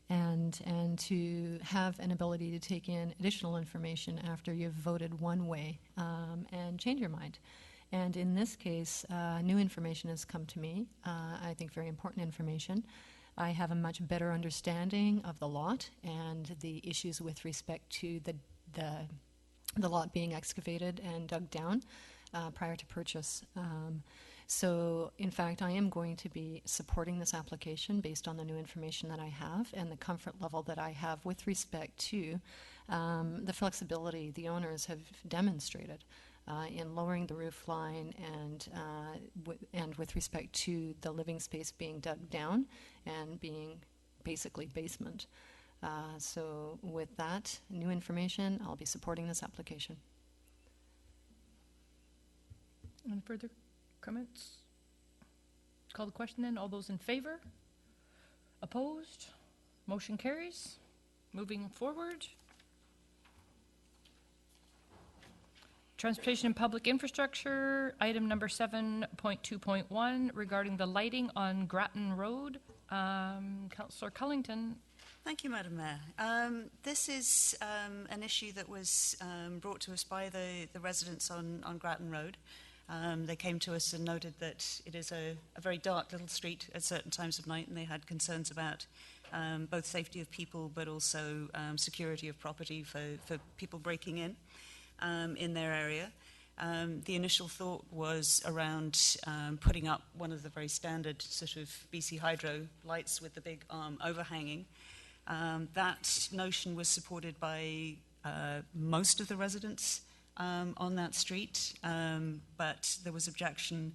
and to have an ability to take in additional information after you've voted one way and change your mind. And in this case, new information has come to me, I think very important information. I have a much better understanding of the lot and the issues with respect to the lot being excavated and dug down prior to purchase. So, in fact, I am going to be supporting this application based on the new information that I have and the comfort level that I have with respect to the flexibility the owners have demonstrated in lowering the roof line and with respect to the living space being dug down and being basically basement. So, with that new information, I'll be supporting this application. Any further comments? Call the question then. All those in favor? Opposed? Motion carries. Moving forward. Transportation and Public Infrastructure, item number 7.2.1, regarding the lighting on Grattan Road. Councillor Cullington. Thank you, Madam Mayor. This is an issue that was brought to us by the residents on Grattan Road. They came to us and noted that it is a very dark little street at certain times of night, and they had concerns about both safety of people but also security of property for people breaking in their area. The initial thought was around putting up one of the very standard sort of BC Hydro lights with the big arm overhanging. That notion was supported by most of the residents on that street, but there was objection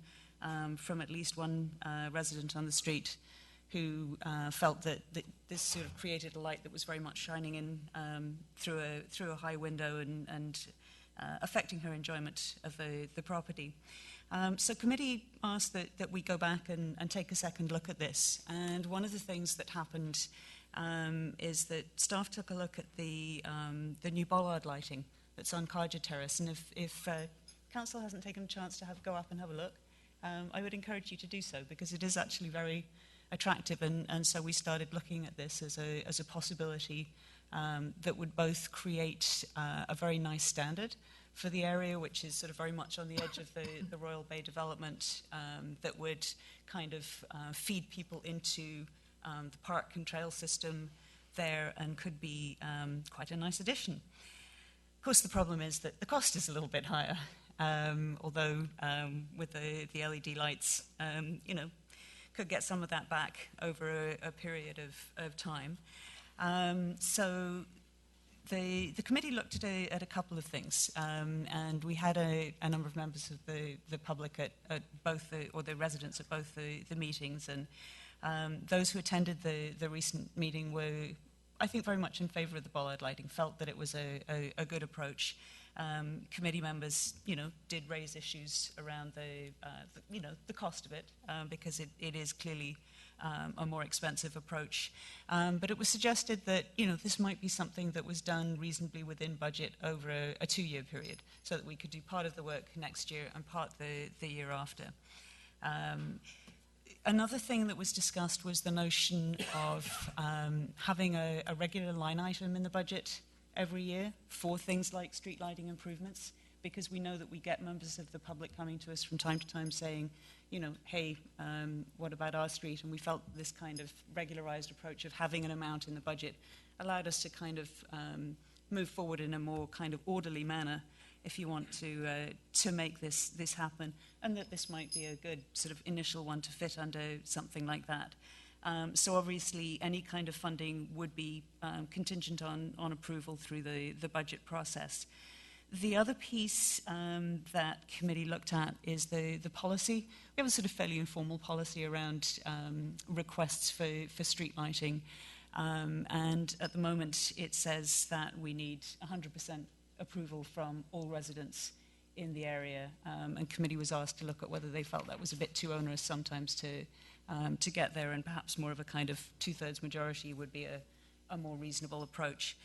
from at least one resident on the street who felt that this sort of created a light that was very much shining in through a high window and affecting her enjoyment of the property. So committee asked that we go back and take a second look at this. And one of the things that happened is that staff took a look at the new bollard lighting that's on Carja Terrace. And if council hasn't taken a chance to go up and have a look, I would encourage you to do so, because it is actually very attractive. And so we started looking at this as a possibility that would both create a very nice standard for the area, which is sort of very much on the edge of the Royal Bay development, that would kind of feed people into the park and trail system there, and could be quite a nice addition. Of course, the problem is that the cost is a little bit higher, although with the LED lights, could get some of that back over a period of time. So the committee looked at a couple of things, and we had a number of members of the public at both the residents at both the meetings, and those who attended the recent meeting were, I think, very much in favour of the bollard lighting, felt that it was a good approach. Committee members, did raise issues around the cost of it, because it is clearly a more expensive approach. But it was suggested that, this might be something that was done reasonably within budget over a 2-year period, so that we could do part of the work next year and part the year after. Another thing that was discussed was the notion of having a regular line item in the budget every year for things like street lighting improvements, because we know that we get members of the public coming to us from time to time saying, hey, what about our street? And we felt this kind of regularized approach of having an amount in the budget allowed us to kind of move forward in a more kind of orderly manner, if you want to make this happen, and that this might be a good sort of initial one to fit under something like that. So obviously, any kind of funding would be contingent on approval through the budget process. The other piece that committee looked at is the policy. We have a sort of fairly informal policy around requests for street lighting, and at the moment it says that we need 100% approval from all residents in the area, and committee was asked to look at whether they felt that was a bit too onerous sometimes to get there, and perhaps more of a kind of 2/3 majority would be a more reasonable approach.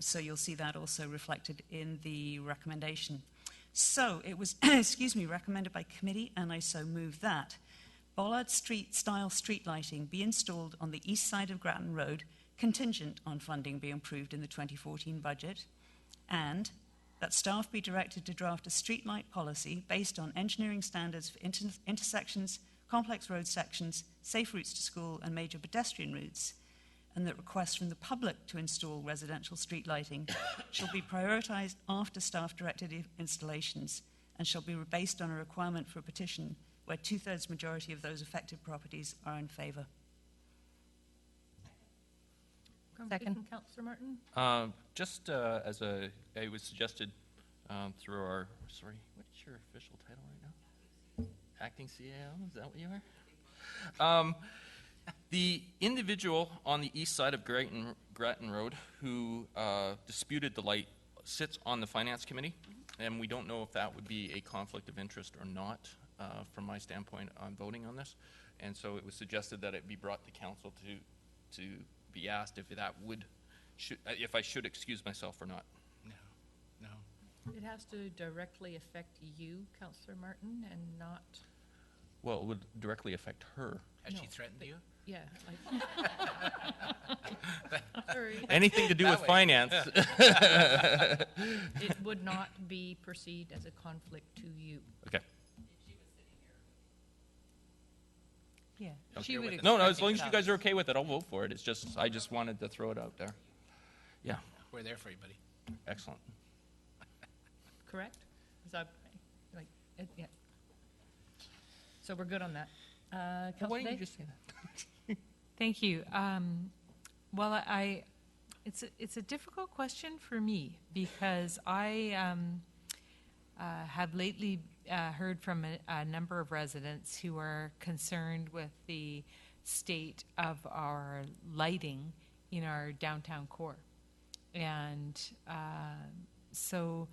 So you'll see that also reflected in the recommendation. So it was, recommended by committee, and I so move that bollard street-style street lighting be installed on the east side of Grattan Road, contingent on funding being approved in the 2014 budget, and that staff be directed to draft a streetlight policy based on engineering standards for intersections, complex road sections, safe routes to school, and major pedestrian routes, and that requests from the public to install residential street lighting shall be prioritised after staff-directed installations, and shall be based on a requirement for a petition where 2/3 majority of those affected properties are in favour. Second. Councillor Martin? Just as it was suggested through our, sorry, what is your official title right now? Acting CAO, is that what you are? The individual on the east side of Grattan Road who disputed the light sits on the Finance Committee, and we don't know if that would be a conflict of interest or not from my standpoint on voting on this. And so it was suggested that it be brought to council to be asked if that if I should excuse myself or not. No. It has to directly affect you, Councillor Martin, and not... Well, it would directly affect her. Has she threatened you? Yeah. Sorry. Anything to do with finance. It would not be perceived as a conflict to you. Okay. Yeah. Okay. No, as long as you guys are okay with it, I'll vote for it. It's just, I just wanted to throw it out there. Yeah. We're there for you, buddy. Excellent. Correct? Is that yeah. So we're good on that. Why don't you Day? just say that? Thank you. Well, it's a difficult question for me, because I have lately heard from a number of residents who are concerned with the state of our lighting in our downtown core. And so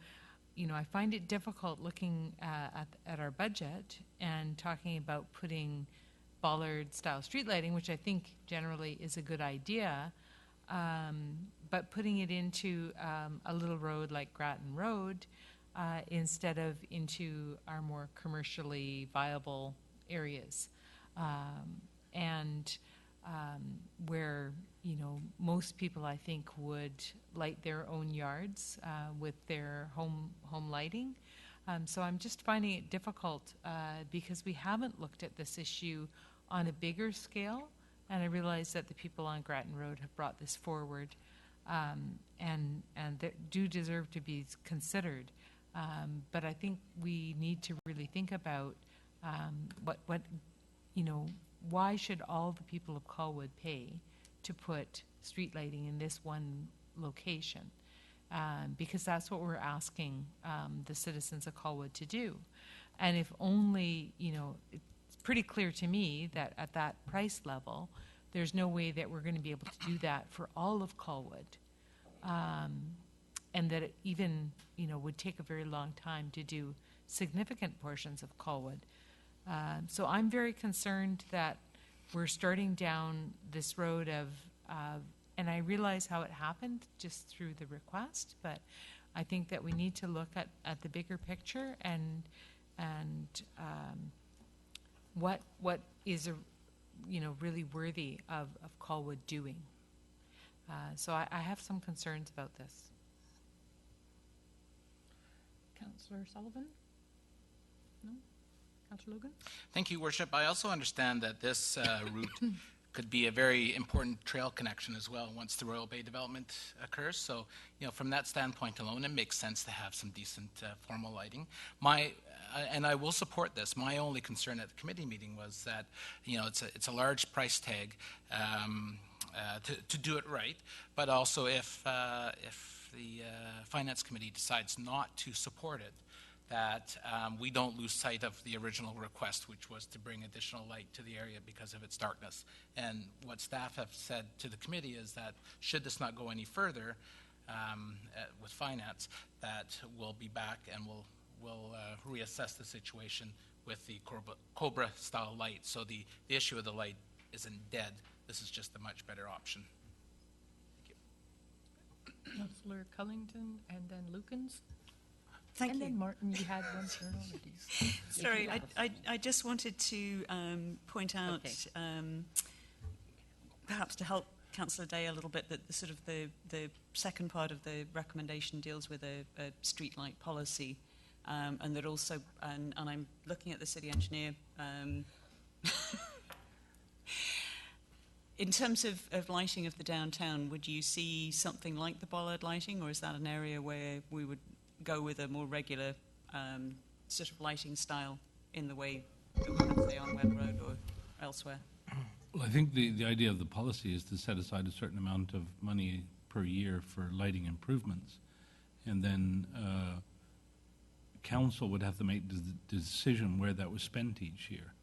I find it difficult looking at our budget and talking about putting bollard-style street lighting, which I think generally is a good idea, but putting it into a little road like Grattan Road instead of into our more commercially viable areas. And where, most people, I think, would light their own yards with their home lighting. So I'm just finding it difficult because we haven't looked at this issue on a bigger scale, and I realize that the people on Grattan Road have brought this forward, and they do deserve to be considered. But I think we need to really think about why should all the people of Colwood pay to put street lighting in this one location? Because that's what we're asking the citizens of Colwood to do. And if only, it's pretty clear to me that at that price level, there's no way that we're going to be able to do that for all of Colwood. And that it even, would take a very long time to do significant portions of Colwood. So I'm very concerned that we're starting down this road of and I realize how it happened just through the request, but I think that we need to look at the bigger picture and what is really worthy of Colwood doing. So I have some concerns about this. Councillor Sullivan? No? Councillor Logan? Thank you, Worship. I also understand that this route could be a very important trail connection as well once the Royal Bay development occurs. So, from that standpoint alone, it makes sense to have some decent formal lighting. And I will support this. My only concern at the committee meeting was that, it's a large price tag to do it right, but also if the Finance Committee decides not to support it, that we don't lose sight of the original request, which was to bring additional light to the area because of its darkness. And what staff have said to the committee is that should this not go any further with finance, that we'll be back and we'll reassess the situation with the Cobra-style light. So the issue of the light isn't dead. This is just a much better option. Thank you. Councillor Cullington and then Lukens. Thank you. And then Martin, you had one turn already. Sorry, I just wanted to point out, perhaps to help Councillor Day a little bit, that the second part of the recommendation deals with a streetlight policy, and that also, and I'm looking at the city engineer. In terms of lighting of the downtown, would you see something like the bollard lighting, or is that an area where we would go with a more regular sort of lighting style in the way that we have, say, on Webb Road or elsewhere? Well, I think the idea of the policy is to set aside a certain amount of money per year for lighting improvements, and then council would have to make the decision where that was spent each year.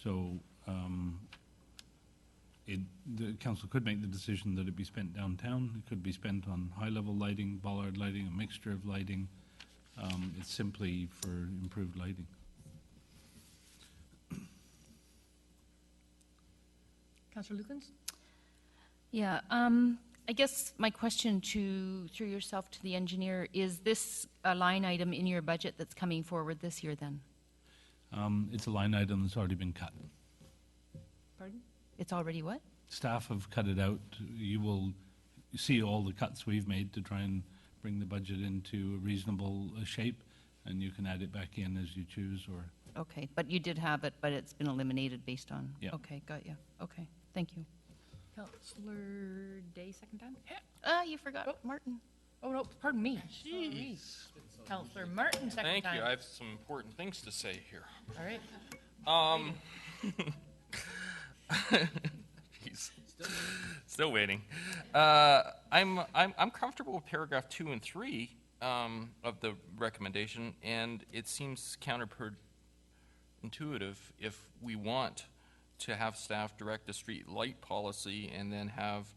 So the council could make the decision that it be spent downtown. It could be spent on high-level lighting, bollard lighting, a mixture of lighting. It's simply for improved lighting. Councillor Lukens? Yeah, I guess my question through yourself to the engineer, is this a line item in your budget that's coming forward this year then? It's a line item that's already been cut. Pardon? It's already what? Staff have cut it out. You will see all the cuts we've made to try and bring the budget into a reasonable shape, and you can add it back in as you choose. Or okay, but you did have it, but it's been eliminated based on. Yeah. Okay, got you. Okay, thank you. Councillor Day, second time? You forgot Martin. Oh, no, pardon me. Jeez. Councillor Martin, second Thank time. you. I have some important things to say here. All right. Jeez. Still waiting. I'm comfortable with paragraph 2 and 3 of the recommendation, and it seems counterintuitive if we want to have staff direct the street light policy and then have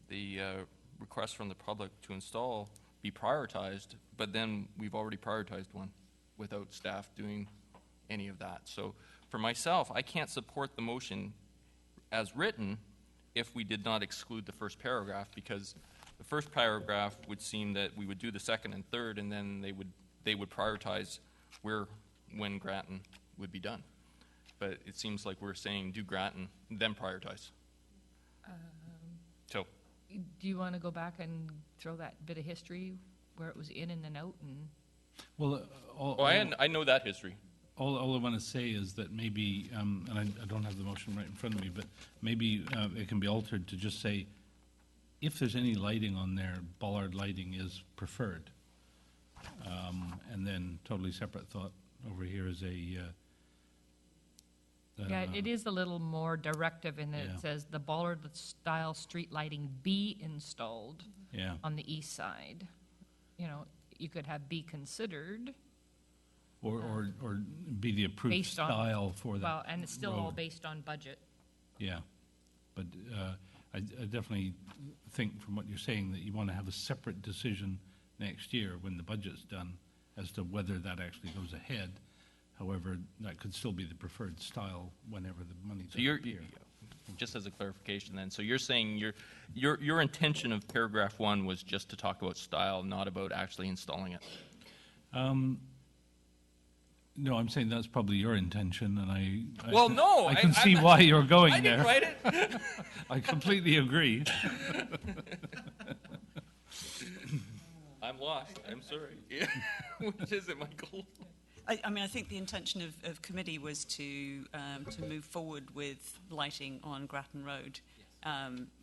the request from the public to install be prioritized, but then we've already prioritized one without staff doing any of that. So for myself, I can't support the motion as written if we did not exclude the first paragraph, because the first paragraph would seem that we would do the second and third, and then they would prioritize when Grattan would be done. But it seems like we're saying do Grattan, then prioritize. So, Do you want to go back and throw that bit of history where it was in and then out? And Well, I know that history. All I want to say is that maybe, and I don't have the motion right in front of me, but maybe it can be altered to just say, if there's any lighting on there, bollard lighting is preferred. And then totally separate thought over here is yeah, it is a little more directive in that Yeah. it says the bollard-style street lighting be installed Yeah. on the east side. You know, you could have be considered. or be the approved Based on- style for that. Well, and it's still all road. based on budget. Yeah, but I definitely think from what you're saying that you want to have a separate decision next year when the budget's done as to whether that actually goes ahead. However, that could still be the preferred style whenever the money does So you're, appear. just as a clarification then, so you're saying your intention of paragraph 1 was just to talk about style, not about actually installing it? No, I'm saying that's probably your intention, and I Well, no, I can see why you're going I there. didn't write it. I completely agree. I'm lost. I'm sorry. Which isn't my goal. I mean, I think the intention of committee was to move forward with lighting on Grattan Road,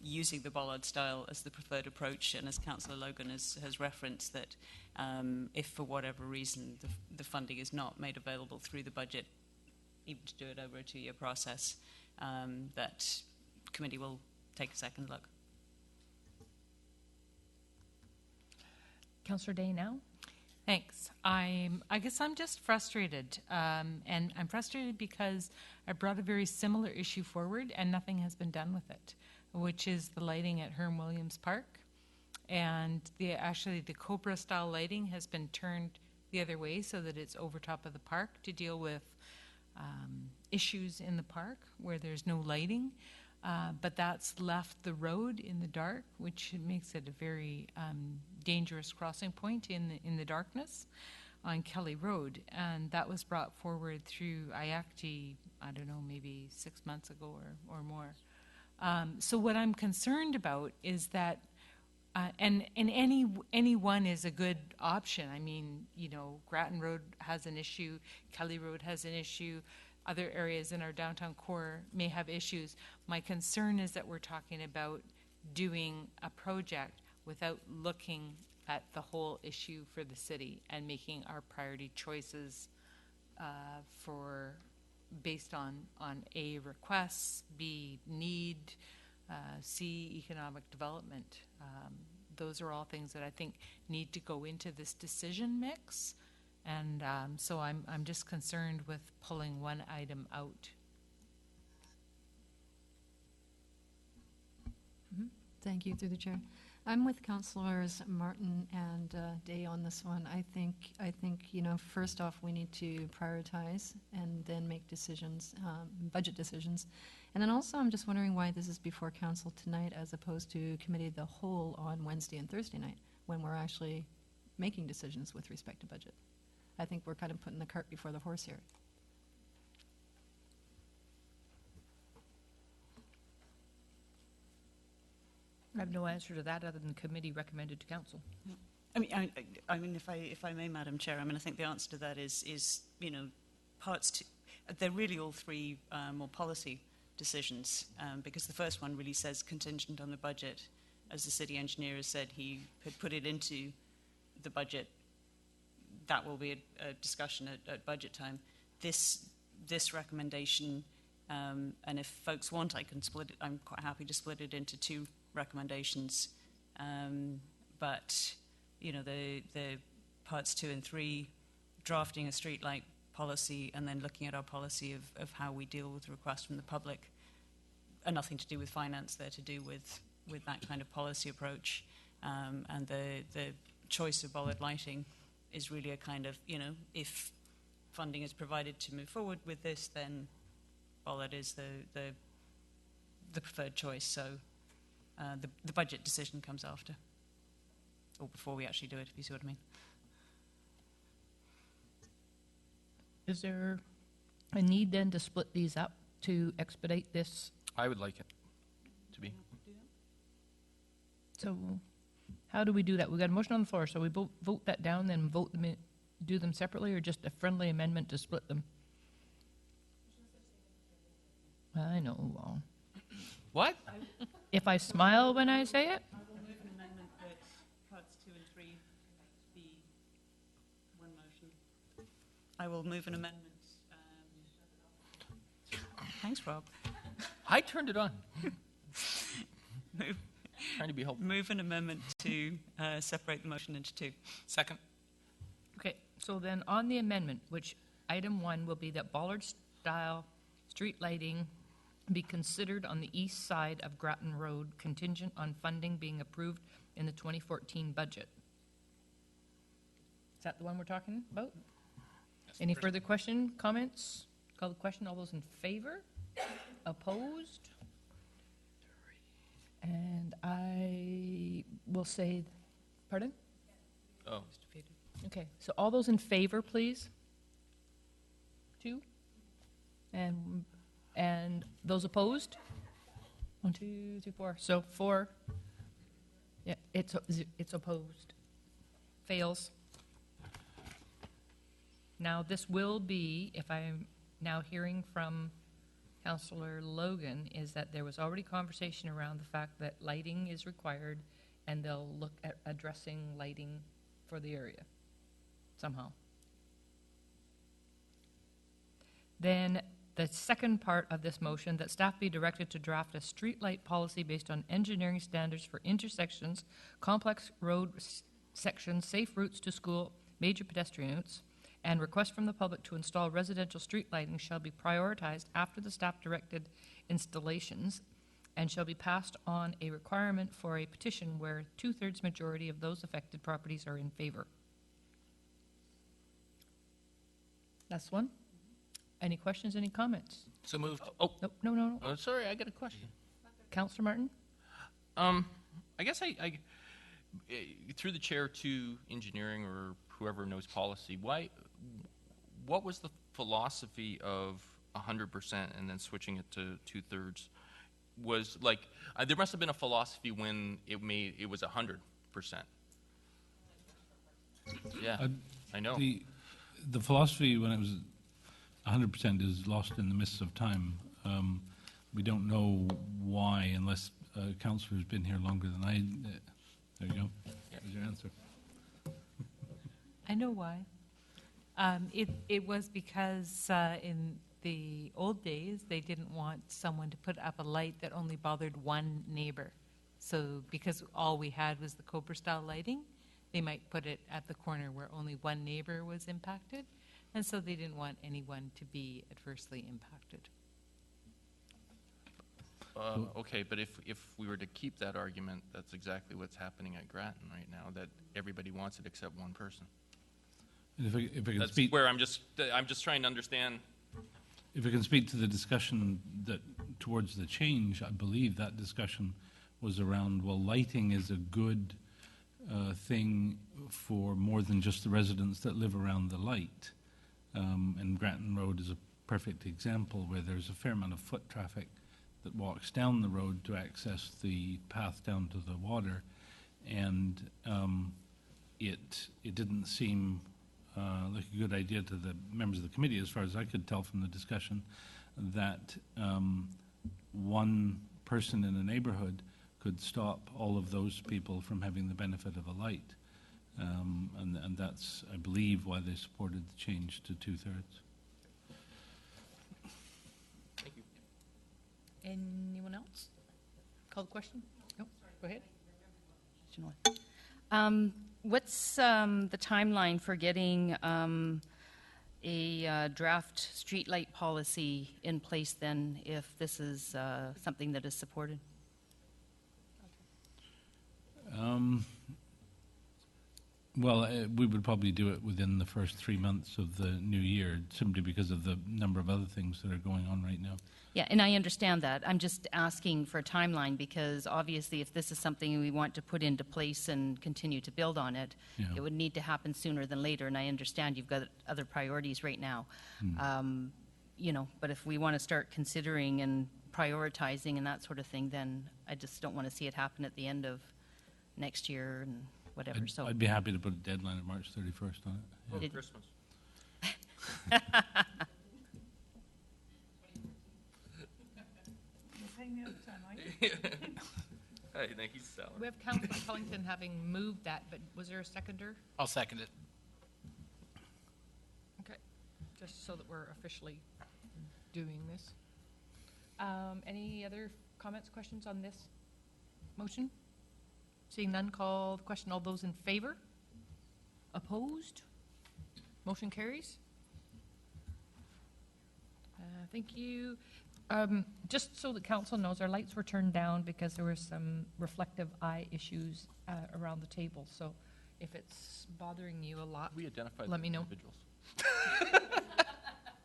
using the bollard style as the preferred approach, and as Councillor Logan has referenced that if for whatever reason the funding is not made available through the budget, even to do it over a 2-year process, that committee will take a second look. Councillor Day now? Thanks. I guess I'm just frustrated, and I'm frustrated because I brought a very similar issue forward and nothing has been done with it, which is the lighting at Herm Williams Park. And actually the Cobra style lighting has been turned the other way so that it's over top of the park to deal with issues in the park where there's no lighting. But that's left the road in the dark, which makes it a very dangerous crossing point in the darkness on Kelly Road. And that was brought forward through IACTI, I don't know, maybe 6 months ago or more. So what I'm concerned about is that, and any one is a good option. I mean, you know, Grattan Road has an issue, Kelly Road has an issue, other areas in our downtown core may have issues. My concern is that we're talking about doing a project without looking at the whole issue for the city and making our priority choices based on A, requests, B, need, C, economic development. Those are all things that I think need to go into this decision mix. And so I'm just concerned with pulling one item out. Thank you, through the chair. I'm with Councillors Martin and Day on this one. I think you know, first off, we need to prioritize and then make decisions, budget decisions. And then also, I'm just wondering why this is before council tonight as opposed to committee of the whole on Wednesday and Thursday night when we're actually making decisions with respect to budget. I think we're kind of putting the cart before the horse here. I have no answer to that other than committee recommended to council. I mean, if I may, Madam Chair, I mean, I think the answer to that is you know, they're really all three more policy decisions, because the first one really says contingent on the budget. As the city engineer has said, he had put it into the budget. That will be a discussion at budget time. This recommendation, and if folks want, I can split it. I'm quite happy to split it into 2 recommendations. But you know, the parts 2 and 3, drafting a streetlight policy and then looking at our policy of how we deal with requests from the public, are nothing to do with finance. They're to do with that kind of policy approach. And the choice of bollard lighting is really a kind of, if funding is provided to move forward with this, then bollard is the preferred choice. So the budget decision comes after, or before we actually do it, if you see what I mean. Is there a need then to split these up to expedite this? I would like it to be. So how do we do that? We got a motion on the floor, so we vote that down, then vote them do them separately, or just a friendly amendment to split them? I know. Well, what? If I smile when I say it? I will move an amendment that parts 2 and 3 be one motion. I will move an amendment. Thanks, Rob. I turned it on. Trying to be helpful. Move an amendment to separate the motion into 2. Second. Okay, so then on the amendment, which item 1 will be that bollard-style street lighting be considered on the east side of Grattan Road, contingent on funding being approved in the 2014 budget. Is that the one we're talking about? Any further question, comments? Call the question. All those in favor? Opposed? And I will say, pardon? Oh. Okay, so all those in favor, please? 2? And those opposed? 1, 2, 3, 4. So 4. Yeah, it's opposed. Fails. Now this will be, if I'm now hearing from Councillor Logan, is that there was already conversation around the fact that lighting is required, and they'll look at addressing lighting for the area somehow. Then the second part of this motion, that staff be directed to draft a streetlight policy based on engineering standards for intersections, complex road sections, safe routes to school, major pedestrian routes, and request from the public to install residential street lighting shall be prioritized after the staff-directed installations and shall be passed on a requirement for a petition where 2/3 majority of those affected properties are in favor. That's one. Any questions, any comments? So moved. Oh, No. Oh, sorry, I got a question. Councillor Martin? I guess I through the chair to engineering or whoever knows policy, what was the philosophy of 100% and then switching it to 2/3? Was like there must have been a philosophy when it was 100%. Yeah, I know. The philosophy when it was 100% is lost in the mists of time. We don't know why, unless a councillor who's been here longer than I. There you go. There's your answer. I know why. It was because in the old days, they didn't want someone to put up a light that only bothered one neighbor. So because all we had was the Cobra-style lighting, they might put it at the corner where only one neighbor was impacted. And so they didn't want anyone to be adversely impacted. Okay, but if we were to keep that argument, that's exactly what's happening at Grattan right now, that everybody wants it except one person. And if I can That's speak, where I'm just trying to understand. if I can speak to the discussion that towards the change, I believe that discussion was around, well, lighting is a good thing for more than just the residents that live around the light. And Grattan Road is a perfect example where there's a fair amount of foot traffic that walks down the road to access the path down to the water, and it didn't seem like a good idea to the members of the committee, as far as I could tell from the discussion, that one person in a neighborhood could stop all of those people from having the benefit of a light. And that's, I believe, why they supported the change to 2/3. Thank you. Anyone else? Call the question? No, go ahead. What's the timeline for getting a draft streetlight policy in place then, if this is something that is supported? Well, we would probably do it within the first 3 months of the new year, simply because of the number of other things that are going on right now. Yeah, and I understand that. I'm just asking for a timeline because obviously if this is something we want to put into place and continue to build on it, Yeah. it would need to happen sooner than later, and I understand you've got other priorities right now. You know, but if we want to start considering and prioritizing and that sort of thing, then I just don't want to see it happen at the end of next year and whatever. So I'd be happy to put a deadline of March 31st on it. Oh, Yeah. Christmas. Hey, thank you, Sally. We have Councillor Cullington having moved that, but was there a seconder? I'll second it. Okay, just so that we're officially doing this. Any other comments, questions on this motion? Seeing none, call the question. All those in favor? Opposed? Motion carries. Thank you. Just so the council knows, our lights were turned down because there were some reflective eye issues around the table. So if it's bothering you a lot, We identified let the me know. individuals.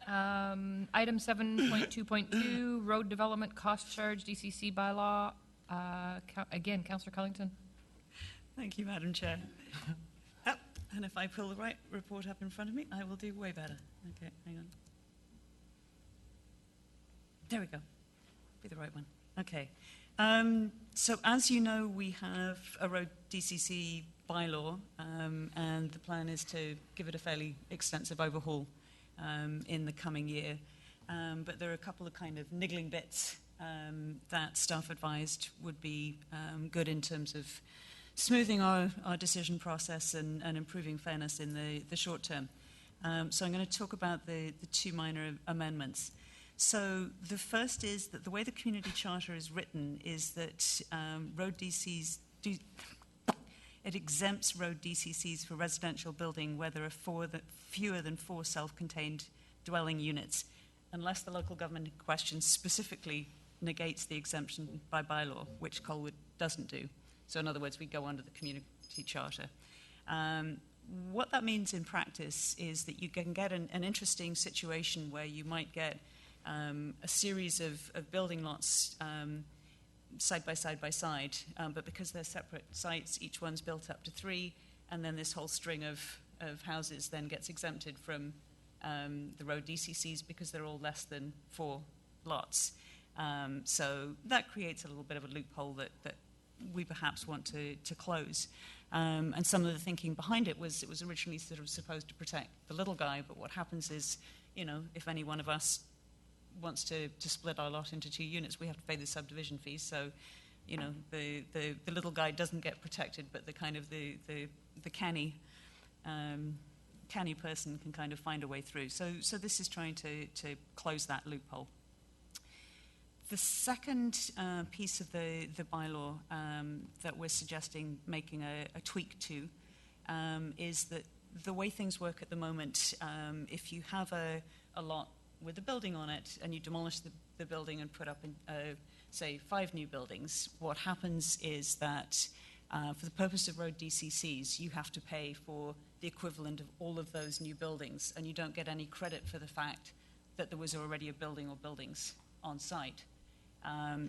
Item 7.2.2, road development cost charge, DCC bylaw. Again, Councillor Cullington. Thank you, Madam Chair. Oh, and if I pull the right report up in front of me, I will do way better. Okay, hang on. There we go. Be the right one. Okay. So as you know, we have a road DCC bylaw, and the plan is to give it a fairly extensive overhaul in the coming year. But there are a couple of kind of niggling bits that staff advised would be good in terms of smoothing our decision process and improving fairness in the short term. So I'm going to talk about the two minor amendments. So the first is that the way the community charter is written is that road DCs it exempts road DCCs for residential building where there are fewer than 4 self-contained dwelling units, unless the local government in question specifically negates the exemption by bylaw, which Colwood doesn't do. So in other words, we go under the community charter. What that means in practice is that you can get an interesting situation where you might get a series of building lots side by side, but because they're separate sites, each one's built up to 3, and then this whole string of houses then gets exempted from the road DCCs because they're all less than 4 lots. So that creates a little bit of a loophole that we perhaps want to close. And some of the thinking behind it was originally sort of supposed to protect the little guy, but what happens is, you know, if any one of us wants to split our lot into 2 units, we have to pay the subdivision fees. So, you know, the little guy doesn't get protected, but the kind of the canny person can kind of find a way through. So this is trying to close that loophole. The second piece of the bylaw that we're suggesting making a tweak to is that the way things work at the moment, if you have a lot with a building on it and you demolish the building and put up, say, 5 new buildings, what happens is that for the purpose of road DCCs, you have to pay for the equivalent of all of those new buildings, and you don't get any credit for the fact that there was already a building or buildings on site.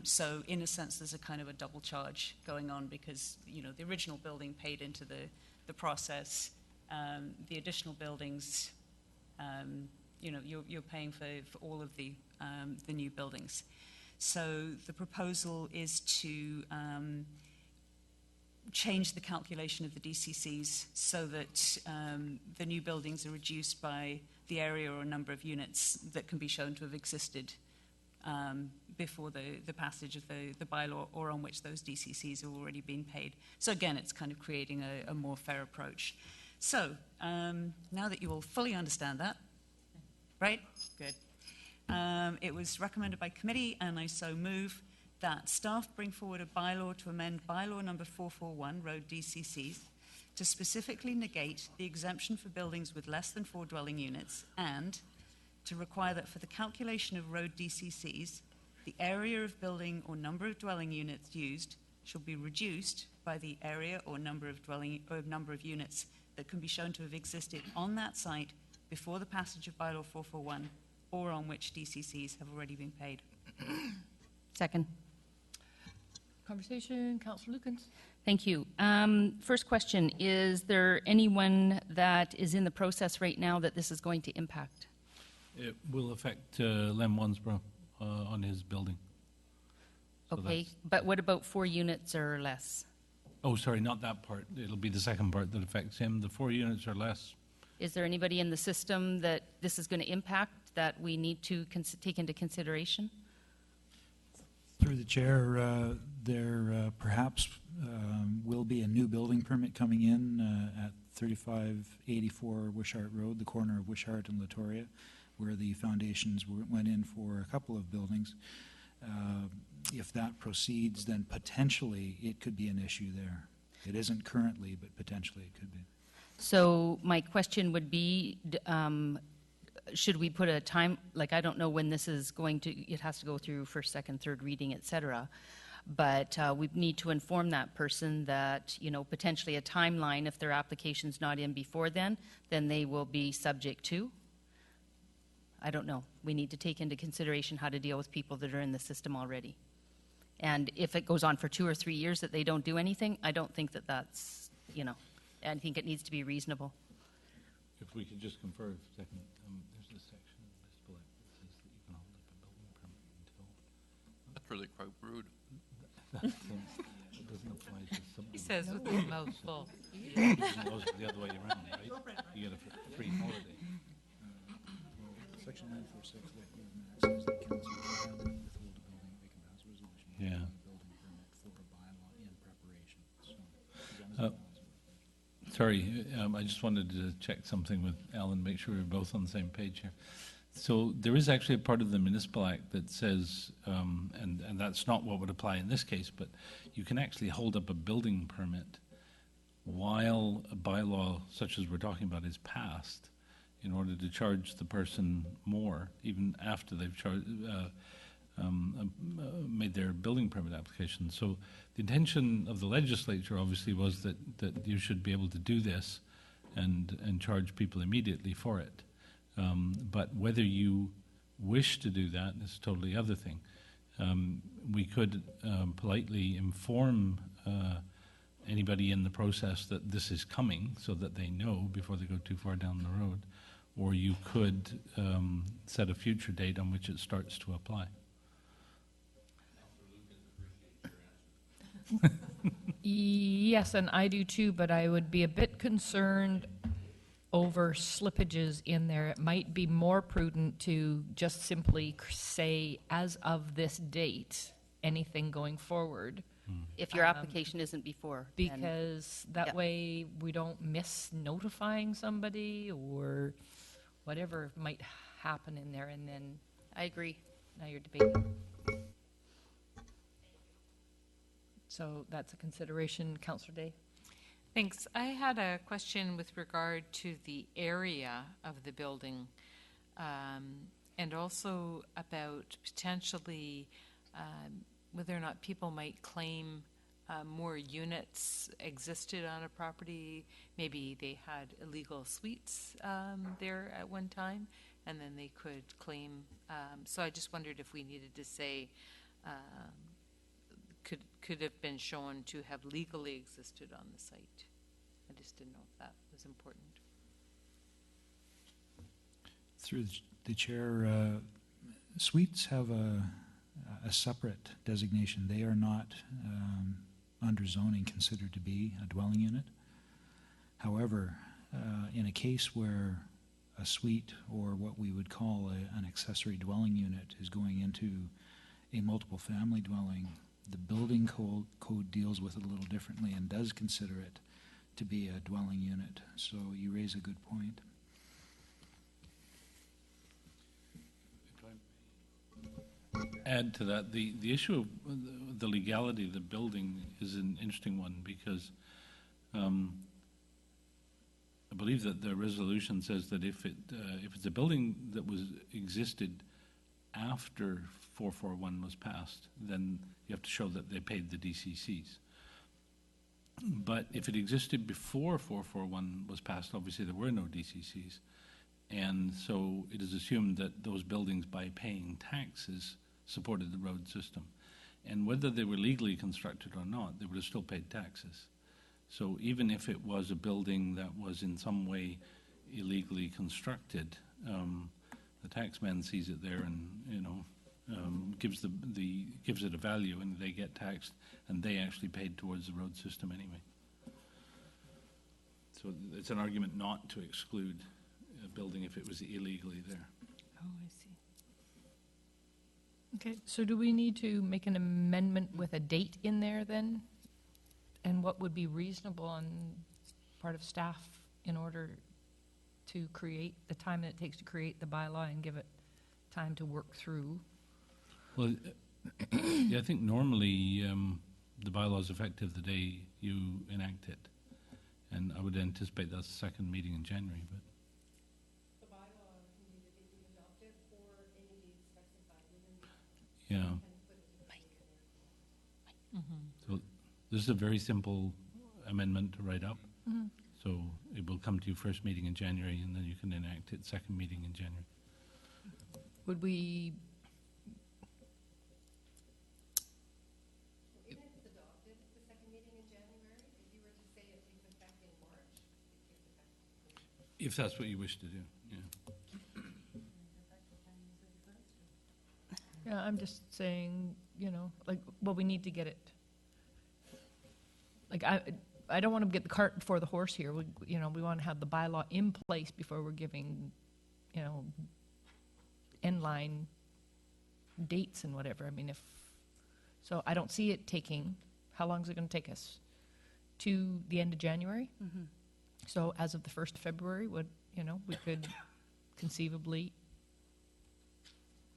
So in a sense, there's a kind of a double charge going on because, you know, the original building paid into the process, the additional buildings, you know, you're paying for all of the new buildings. So the proposal is to change the calculation of the DCCs so that the new buildings are reduced by the area or number of units that can be shown to have existed before the passage of the bylaw or on which those DCCs have already been paid. So again, it's kind of creating a more fair approach. So now that you all fully understand that, right? Good. It was recommended by committee, and I so move that staff bring forward a bylaw to amend bylaw number 441, road DCCs, to specifically negate the exemption for buildings with less than 4 dwelling units, and to require that for the calculation of road DCCs, the area of building or number of dwelling units used shall be reduced by the area or number of units that can be shown to have existed on that site before the passage of Bylaw 441 or on which DCCs have already been paid. Second. Conversation, Councillor Lukens. Thank you. First question, is there anyone that is in the process right now that this is going to impact? It will affect Lem Wansborough on his building. So Okay, but what about 4 units or less? Oh, sorry, not that part. It'll be the second part that affects him. The 4 units or less. Is there anybody in the system that this is going to impact that we need to take into consideration? Through the chair, there perhaps will be a new building permit coming in at 3584 Wishart Road, the corner of Wishart and Latoria, where the foundations went in for a couple of buildings. If that proceeds, then potentially it could be an issue there. It isn't currently, but potentially it could be. So my question would be, should we put a time, like I don't know when this is going to, it has to go through first, second, third reading, et cetera, but we need to inform that person that, you know, potentially a timeline, if their application's not in before then they will be subject to. I don't know. We need to take into consideration how to deal with people that are in the system already. And if it goes on for 2 or 3 years that they don't do anything, I don't think that that's, you know, I think it needs to be reasonable. If we could just confer a second, there's a section of this bill that says that you can hold up a building permit until... That's really quite rude. It doesn't apply to some... He says with his mouth full. It goes the other way around, right? You get a free holiday. Section 946 says that council will have withhold a building, they can pass a resolution. Yeah. Building permit for a bylaw in preparation. So, sorry, I just wanted to check something with Alan, make sure we're both on the same page here. So there is actually a part of the Municipal Act that says, and that's not what would apply in this case, but you can actually hold up a building permit while a bylaw such as we're talking about is passed, in order to charge the person more, even after they've made their building permit application. So the intention of the legislature obviously was that you should be able to do this and charge people immediately for it. But whether you wish to do that is a totally other thing. We could politely inform anybody in the process that this is coming so that they know before they go too far down the road. Or you could set a future date on which it starts to apply. Yes, and I do too, but I would be a bit concerned over slippages in there. It might be more prudent to just simply say, as of this date, anything going forward. If your application isn't before. Because that way we don't miss notifying somebody or whatever might happen in there, and then... I agree. Now you're debating. So that's a consideration. Councillor Day? Thanks. I had a question with regard to the area of the building, and also about potentially whether or not people might claim more units existed on a property. Maybe they had illegal suites there at one time, and then they could claim. So I just wondered if we needed to say could have been shown to have legally existed on the site. I just didn't know if that was important. through the chair, suites have a separate designation. They are not under zoning considered to be a dwelling unit. However, in a case where a suite, or what we would call an accessory dwelling unit, is going into a multiple family dwelling, the building code deals with it a little differently and does consider it to be a dwelling unit. So you raise a good point. Add to that, the issue of the legality of the building is an interesting one, because I believe that the resolution says that if it's a building that existed after 441 was passed, then you have to show that they paid the DCCs. But if it existed before 441 was passed, obviously there were no DCCs. And so it is assumed that those buildings, by paying taxes, supported the road system. And whether they were legally constructed or not, they would have still paid taxes. So even if it was a building that was in some way illegally constructed, the taxman sees it there and, you know, gives it a value, and they get taxed, and they actually paid towards the road system anyway. So it's an argument not to exclude a building if it was illegally there. Oh, I see. Okay, so do we need to make an amendment with a date in there then? And what would be reasonable on part of staff in order to create the time that it takes to create the bylaw and give it time to work through? Well, yeah, I think normally the bylaw is effective the day you enact it. And I would anticipate that's the second meeting in January, but. The bylaw can either be adopted or any date specified within the. Yeah. So this is a very simple amendment to write up. Mhm. So it will come to you first meeting in January, and then you can enact it second meeting in January. Would we? If it's adopted the second meeting in January, if you were to say it takes effect in March, it takes effect. If that's what you wish to do, yeah. Yeah, I'm just saying, you know, like, well, we need to get it. Like, I don't want to get the cart before the horse here. We want to have the bylaw in place before we're giving, you know, end line dates and whatever. I mean, so I don't see it taking, how long is it going to take us? To the end of January? Mm-hmm. So as of the 1st of February, we could conceivably.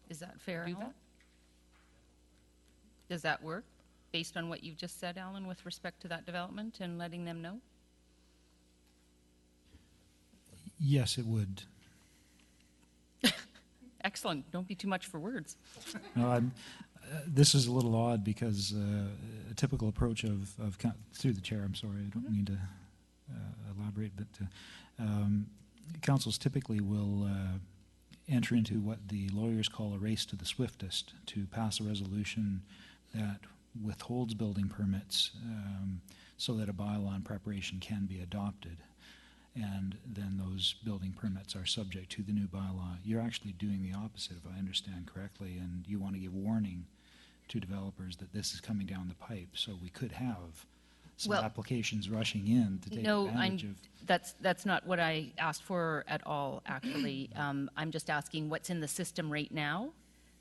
Is that fair, Do Alan? that? Does that work, based on what you've just said, Alan, with respect to that development and letting them know? Yes, it would. Excellent. Don't be too much for words. No, this is a little odd because a typical approach of through the chair, I'm sorry, I don't mean to elaborate, but councils typically will enter into what the lawyers call a race to the swiftest to pass a resolution that withholds building permits so that a bylaw in preparation can be adopted. And then those building permits are subject to the new bylaw. You're actually doing the opposite, if I understand correctly, and you want to give warning to developers that this is coming down the pipe. So we could have some applications rushing in to take advantage of. That's not what I asked for at all, actually. I'm just asking what's in the system right now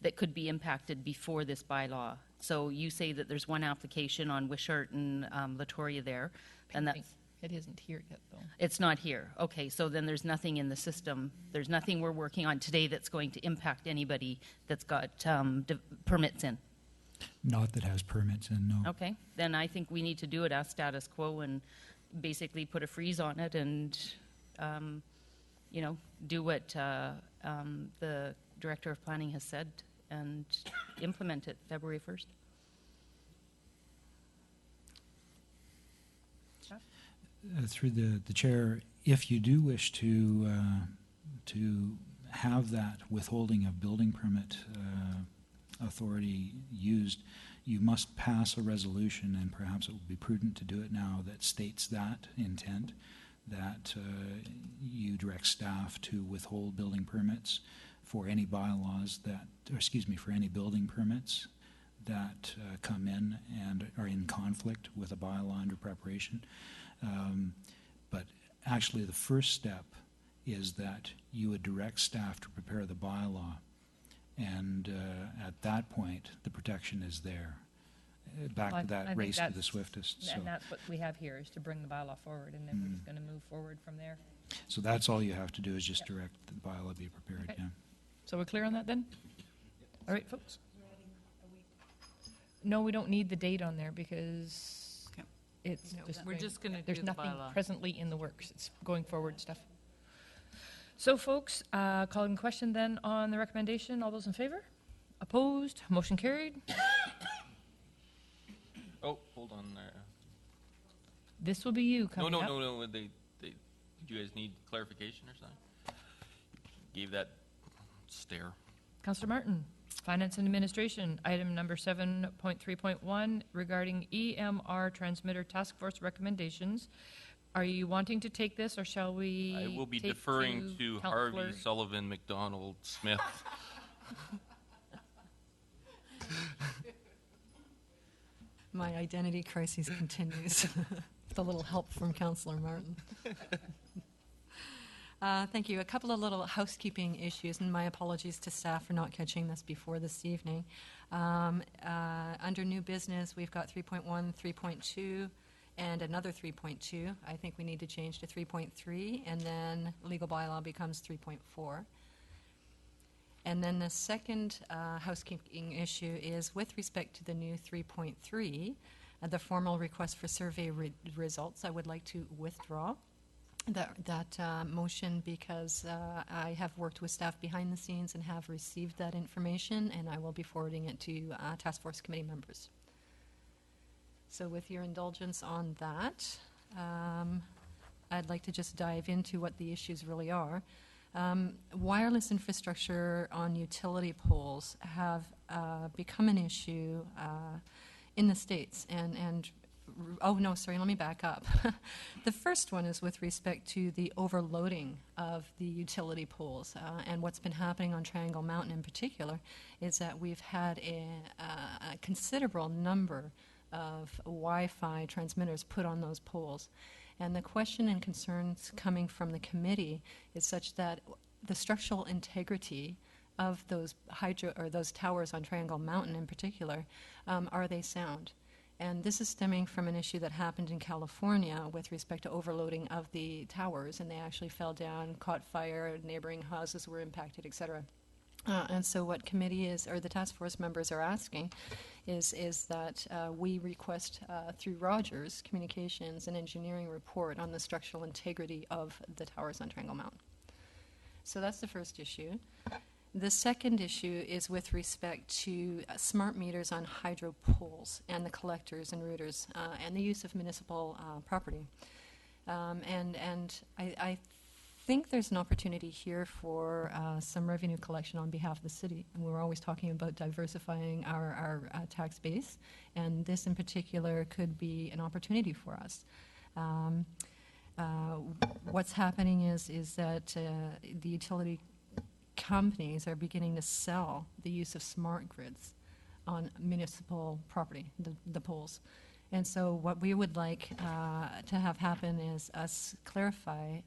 that could be impacted before this bylaw. So you say that there's one application on Wishart and Latoria there, and that's. It isn't here yet, though. It's not here. Okay, so then there's nothing in the system. There's nothing we're working on today that's going to impact anybody that's got permits in. Not that has permits in, no. Okay, then I think we need to do it as status quo and basically put a freeze on it and, do what the Director of Planning has said and implement it February 1st. Through the chair, if you do wish to have that withholding of building permit authority used, you must pass a resolution, and perhaps it would be prudent to do it now, that states that intent, that you direct staff to withhold building permits for any bylaws for any building permits that come in and are in conflict with a bylaw under preparation. But actually the first step is that you would direct staff to prepare the bylaw, and at that point the protection is there. Back to that race to the swiftest. And that's what we have here, is to bring the bylaw forward, and then we're just going to move forward from there. So that's all you have to do, is just direct the bylaw be prepared. Okay. Yeah. So we're clear on that then? All right, folks? No, we don't need the date on there because it's We're just going to do there's the nothing bylaw. presently in the works. It's going forward stuff. So folks, calling question then on the recommendation. All those in favor? Opposed? Motion carried. Oh, hold on there. This will be you No, coming no, up. no, no. Did you guys need clarification or something? Gave that stare. Councillor Martin, Finance and Administration, item number 7.3.1 regarding EMR transmitter task force recommendations. Are you wanting to take this, or shall we? I will be take deferring to Harvey, Councillor- Sullivan, McDonald, Smith. My identity crisis continues with a little help from Councillor Martin. Thank you. A couple of little housekeeping issues, and my apologies to staff for not catching this before this evening. Under new business, we've got 3.1, 3.2, and another 3.2. I think we need to change to 3.3, and then legal bylaw becomes 3.4. And then the second housekeeping issue is with respect to the new 3.3, the formal request for survey results, I would like to withdraw that motion because I have worked with staff behind the scenes and have received that information, and I will be forwarding it to task force committee members. So with your indulgence on that, I'd like to just dive into what the issues really are. Wireless infrastructure on utility poles have become an issue in the States, and oh no, sorry, let me back up. The first one is with respect to the overloading of the utility poles, and what's been happening on Triangle Mountain in particular is that we've had a considerable number of Wi-Fi transmitters put on those poles. And the question and concerns coming from the committee is such that the structural integrity of those those towers on Triangle Mountain in particular, are they sound? And this is stemming from an issue that happened in California with respect to overloading of the towers, and they actually fell down, caught fire, neighboring houses were impacted, etc. And so what committee is, or the task force members are asking is that we request through Rogers Communications an engineering report on the structural integrity of the towers on Triangle Mountain. So that's the first issue. The second issue is with respect to smart meters on hydro poles and the collectors and routers and the use of municipal property. And I think there's an opportunity here for some revenue collection on behalf of the city. And we're always talking about diversifying our tax base, and this in particular could be an opportunity for us. What's happening is that the utility companies are beginning to sell the use of smart grids on municipal property, the poles. And so what we would like to have happen is us clarify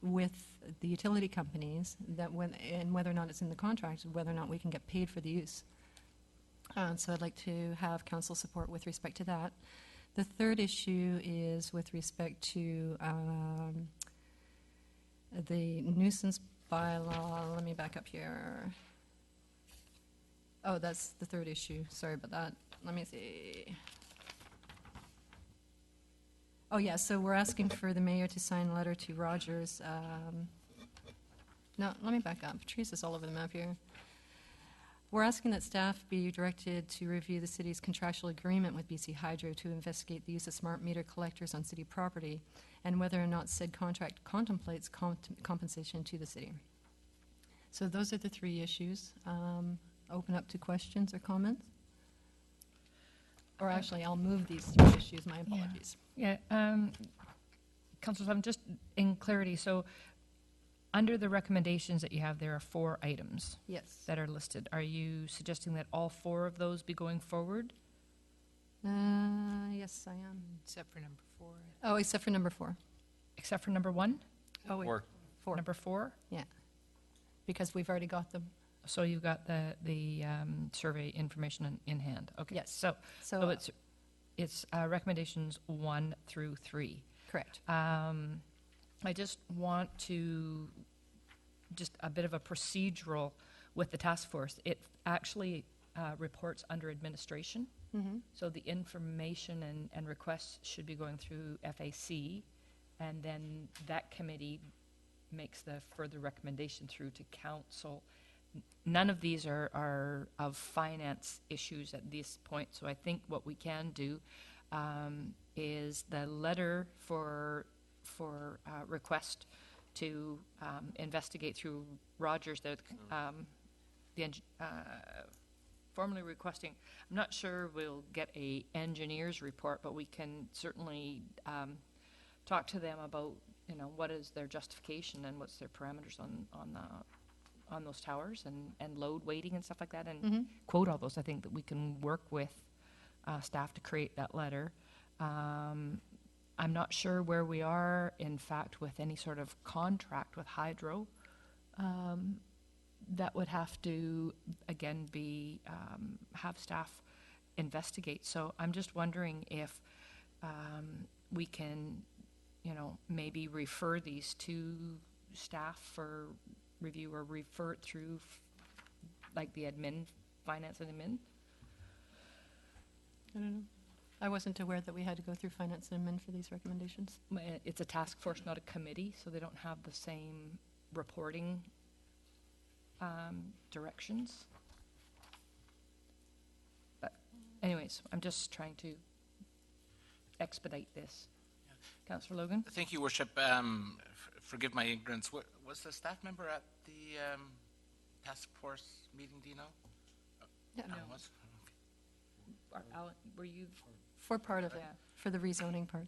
with the utility companies that and whether or not it's in the contract, whether or not we can get paid for the use. So I'd like to have council support with respect to that. The third issue is with respect to the nuisance bylaw. Let me back up here. Oh, that's the third issue. Sorry about that. Let me see. Oh, yeah, so we're asking for the mayor to sign a letter to Rogers. No, let me back up. Teresa's all over the map here. We're asking that staff be directed to review the city's contractual agreement with BC Hydro to investigate the use of smart meter collectors on city property and whether or not said contract contemplates compensation to the city. So those are the three issues. Open up to questions or comments. Or actually, I'll move these three issues. My apologies. Yeah, Councillors, I'm just in clarity. So under the recommendations that you have, there are 4 items. Yes. That are listed. Are you suggesting that all 4 of those be going forward? Yes, I am. Except for number 4. Oh, except for number 4. Except for number 1? Oh, wait. 4. Number 4? Yeah. Because we've already got them. So you've got the survey information in hand. Okay. Yes. So it's recommendations 1 through 3. Correct. I just want to, just a bit of a procedural with the task force. It actually reports under administration. Mm-hmm. So the information and requests should be going through FAC, and then that committee makes the further recommendation through to council. None of these are of finance issues at this point, so I think what we can do is the letter for request to investigate through Rogers. Formally requesting. I'm not sure we'll get a engineer's report, but we can certainly talk to them about, you know, what is their justification and what's their parameters on those towers and load weighting and stuff like that, and quote all those. I think that we can work with staff to create that letter. I'm not sure where we are, in fact, with any sort of contract with Hydro. That would have to, again, be have staff investigate. So I'm just wondering if we can, you know, maybe refer these to staff for review, or refer it through like the admin, finance and admin. I don't know. I wasn't aware that we had to go through finance and admin for these recommendations. It's a task force, not a committee, so they don't have the same reporting directions. But anyways, I'm just trying to expedite this. Councillor Logan? Thank you, Worship. Forgive my ignorance. Was the staff member at the task force meeting, do you know? Yeah. Alan was? Alan, were you? For part of it, for the rezoning part.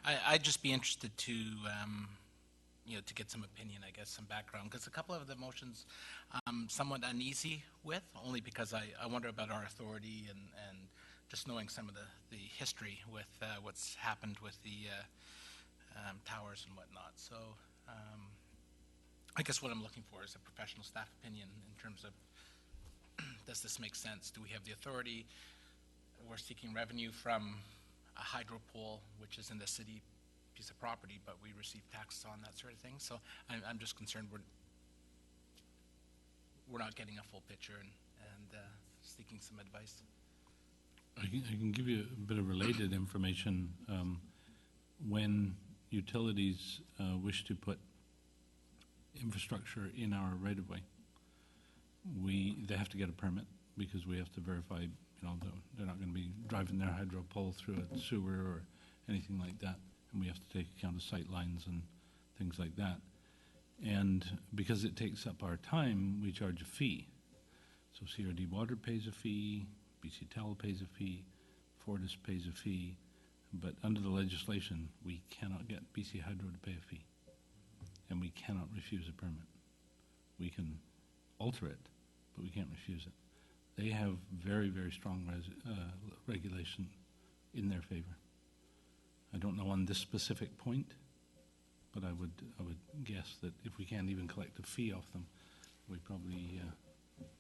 I'd just be interested to, you know, to get some opinion, I guess, some background, because a couple of the motions I'm somewhat uneasy with, only because I wonder about our authority and just knowing some of the history with what's happened with the towers and whatnot. So I guess what I'm looking for is a professional staff opinion in terms of, does this make sense? Do we have the authority? We're seeking revenue from a hydro pole, which is in the city piece of property, but we receive taxes on that sort of thing. So I'm just concerned we're not getting a full picture and seeking some advice. I can give you a bit of related information. When utilities wish to put infrastructure in our right-of-way, they have to get a permit, because we have to verify, you know, they're not going to be driving their hydro pole through a sewer or anything like that, and we have to take account of sight lines and things like that. And because it takes up our time, we charge a fee. So CRD Water pays a fee, BC Tel pays a fee, Fortis pays a fee, but under the legislation, we cannot get BC Hydro to pay a fee, and we cannot refuse a permit. We can alter it, but we can't refuse it. They have very, very strong regulation in their favor. I don't know on this specific point, but I would guess that if we can't even collect a fee off them, we probably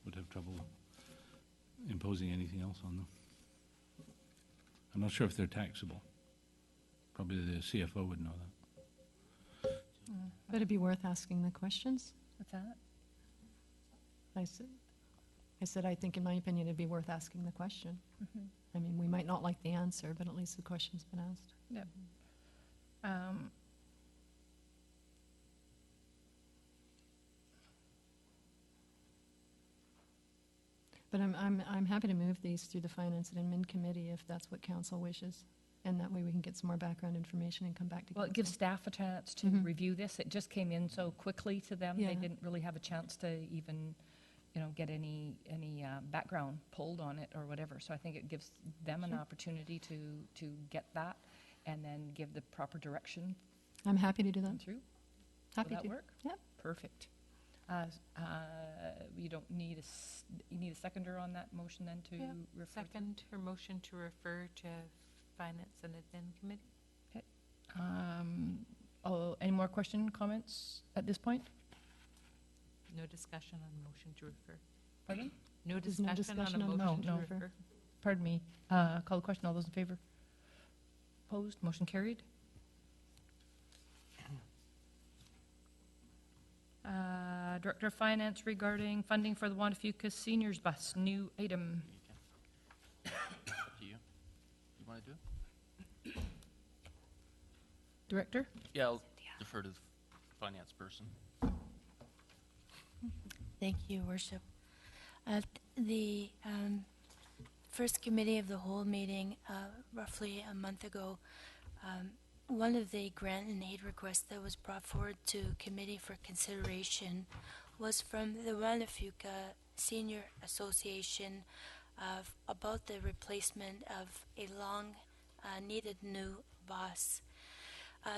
would have trouble imposing anything else on them. I'm not sure if they're taxable. Probably the CFO would know that. But it'd be worth asking the questions. What's that? I said, I think, in my opinion, it'd be worth asking the question. I mean, we might not like the answer, but at least the question's been asked. Yep. But I'm happy to move these through the Finance and Admin Committee if that's what council wishes. And that way we can get some more background information and come back to Well, it gives staff a chance to review this. It just came in so quickly to them. Yeah. They didn't really have a chance to even, you know, get any background pulled on it or whatever. So I think it gives them an opportunity to get that and then give the proper direction. I'm happy to do that. Through. Happy Will that to. work? Yep. Perfect. You don't need you need a seconder on that motion then to refer. Second her motion to refer to Finance and Admin Committee. Okay. Any more comments at this point? No discussion on motion to refer. Pardon? No There's no discussion on a motion to refer. Pardon me. Call the question. All those in favor? Opposed? Motion carried. Director of Finance regarding funding for the Wantafucus Seniors Bus, new item. Up to you. You want to do it? Director? Yeah, I'll defer to the finance person. Thank you, Worship. The first committee of the whole meeting, roughly a month ago, one of the grant and aid requests that was brought forward to committee for consideration was from the Wanafuka Senior Association about the replacement of a long needed new bus.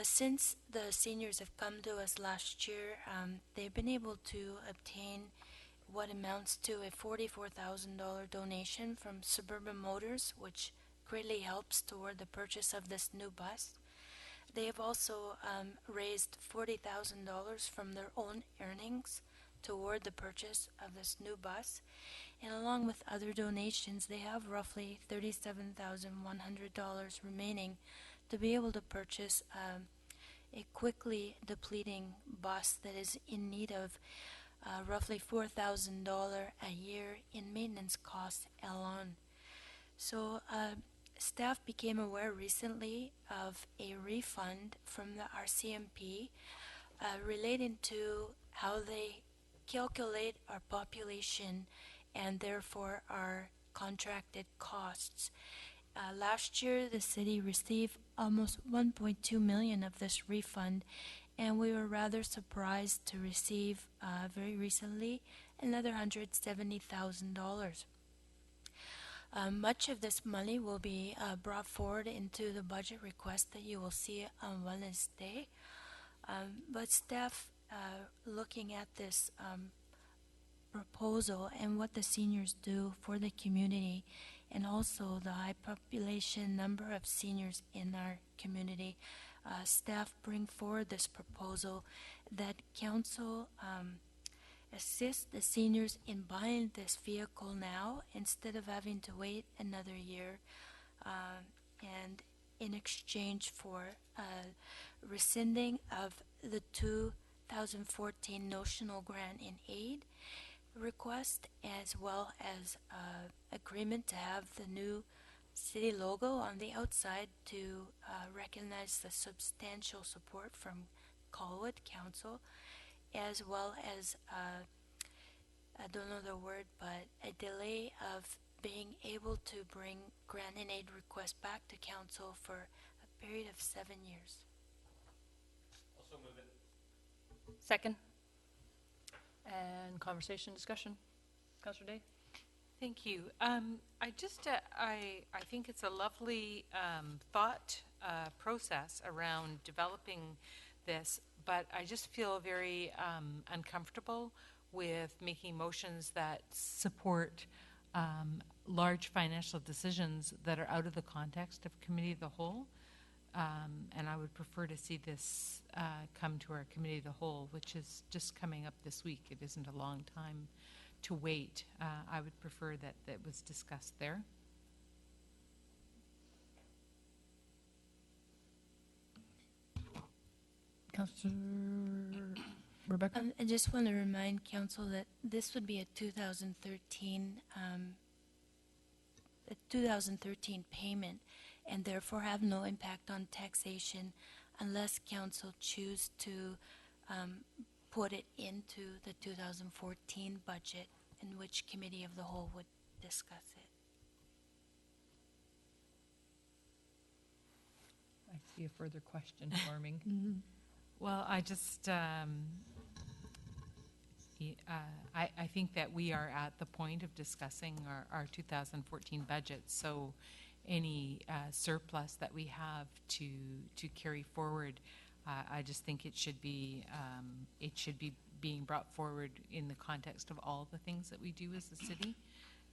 Since the seniors have come to us last year, they've been able to obtain what amounts to a $44,000 donation from Suburban Motors, which greatly helps toward the purchase of this new bus. They have also raised $40,000 from their own earnings toward the purchase of this new bus. And along with other donations, they have roughly $37,100 remaining to be able to purchase a quickly depleting bus that is in need of roughly $4,000 a year in maintenance costs alone. So staff became aware recently of a refund from the RCMP relating to how they calculate our population and therefore our contracted costs. Last year, the city received almost $1.2 million of this refund, and we were rather surprised to receive very recently another $170,000. Much of this money will be brought forward into the budget request that you will see on Wednesday. But staff, looking at this proposal and what the seniors do for the community, and also the high population number of seniors in our community, staff bring forward this proposal that council assist the seniors in buying this vehicle now instead of having to wait another year, and in exchange for rescinding of the 2014 notional grant in aid request, as well as agreement to have the new city logo on the outside to recognize the substantial support from Colwood Council, as well as I don't know the word, but a delay of being able to bring grant and aid requests back to council for a period of 7 years. Also move it. Second. And conversation, discussion. Councillor Day? Thank you. I think it's a lovely thought process around developing this, but I just feel very uncomfortable with making motions that support large financial decisions that are out of the context of committee of the whole. And I would prefer to see this come to our committee of the whole, which is just coming up this week. It isn't a long time to wait. I would prefer that that was discussed there. Councillor Rebecca? I just want to remind council that this would be a 2013 payment, and therefore have no impact on taxation unless council choose to put it into the 2014 budget, in which committee of the whole would discuss it. I see a further question forming. Well, I just, I think that we are at the point of discussing our 2014 budget, so any surplus that we have to carry forward, I just think it should be being brought forward in the context of all the things that we do as a city,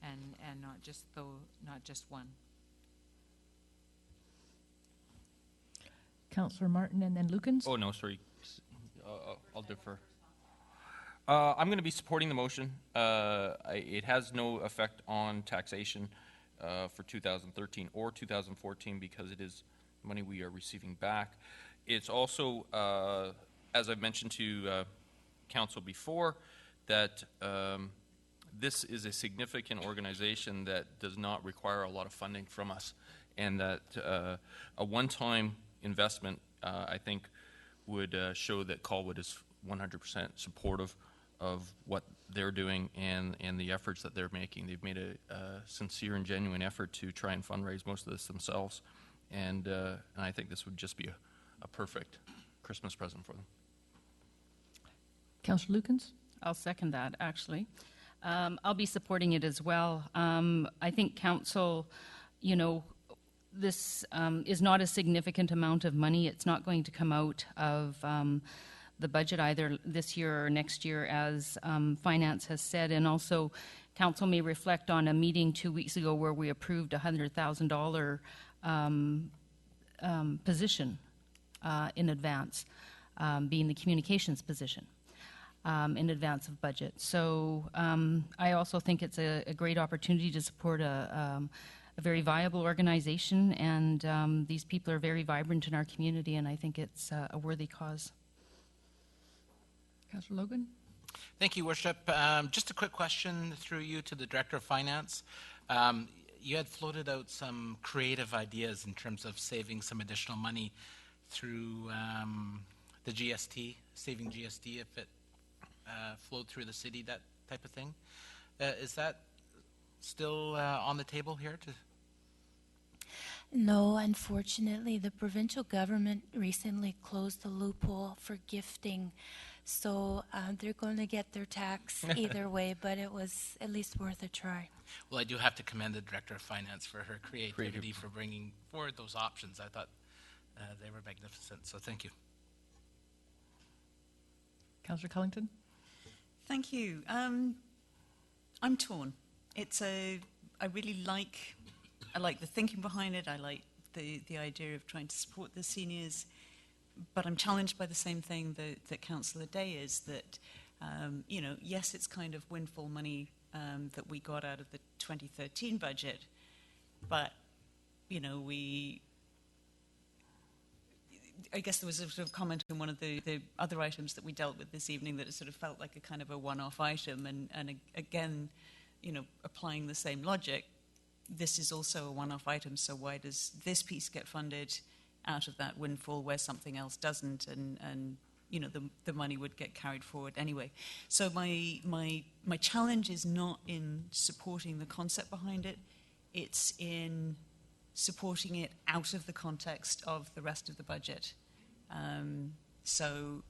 and not just one. Councillor Martin and then Lukens. Oh, no, sorry. I'll defer. I'm going to be supporting the motion. It has no effect on taxation for 2013 or 2014 because it is money we are receiving back. It's also, as I've mentioned to council before, that this is a significant organization that does not require a lot of funding from us, and that a one-time investment, I think, would show that Colwood is 100% supportive of what they're doing and the efforts that they're making. They've made a sincere and genuine effort to try and fundraise most of this themselves, and I think this would just be a perfect Christmas present for them. Councillor Lukens? I'll second that, actually. I'll be supporting it as well. I think council, this is not a significant amount of money. It's not going to come out of the budget either this year or next year, as Finance has said. And also, council may reflect on a meeting 2 weeks ago where we approved a $100,000 position in advance, being the communications position. In advance of budget. So I also think it's a great opportunity to support a very viable organization, and these people are very vibrant in our community, and I think it's a worthy cause. Councillor Logan? Thank you, Worship. Just a quick question through you to the Director of Finance. You had floated out some creative ideas in terms of saving some additional money through the GST, saving GST if it flowed through the city, that type of thing. Is that still on the table here? No, unfortunately, the provincial government recently closed the loophole for gifting, so they're going to get their tax either way, but it was at least worth a try. Well, I do have to commend the Director of Finance for her creativity for bringing forward those options. I thought they were magnificent, so thank you. Councillor Cullington? Thank you. I'm torn. I really like the thinking behind it. I like the idea of trying to support the seniors, but I'm challenged by the same thing that Councillor Day is, that yes, it's kind of windfall money that we got out of the 2013 budget, but I guess there was a sort of comment on one of the other items that we dealt with this evening that it sort of felt like a kind of a one-off item, and again, applying the same logic, this is also a one-off item, so why does this piece get funded out of that windfall where something else doesn't, and the money would get carried forward anyway. So my challenge is not in supporting the concept behind it, it's in supporting it out of the context of the rest of the budget. So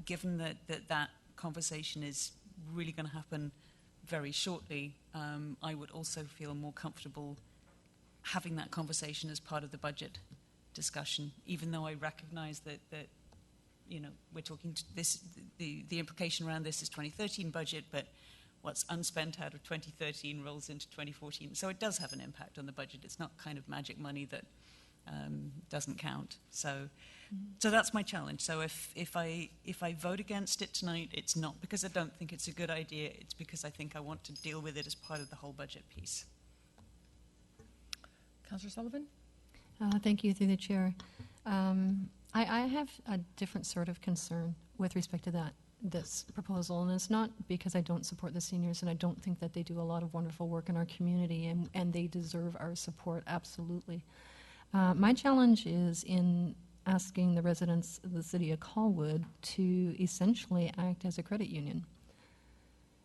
given that conversation is really going to happen very shortly, I would also feel more comfortable having that conversation as part of the budget discussion, even though I recognize that we're talking the implication around this is 2013 budget, but what's unspent out of 2013 rolls into 2014. So it does have an impact on the budget. It's not kind of magic money that doesn't count. So that's my challenge. So if I vote against it tonight, it's not because I don't think it's a good idea. It's because I think I want to deal with it as part of the whole budget piece. Councillor Sullivan? Thank you, through the chair. I have a different sort of concern with respect to this proposal, and it's not because I don't support the seniors, and I don't think that they do a lot of wonderful work in our community, and they deserve our support, absolutely. My challenge is in asking the residents of the city of Colwood to essentially act as a credit union,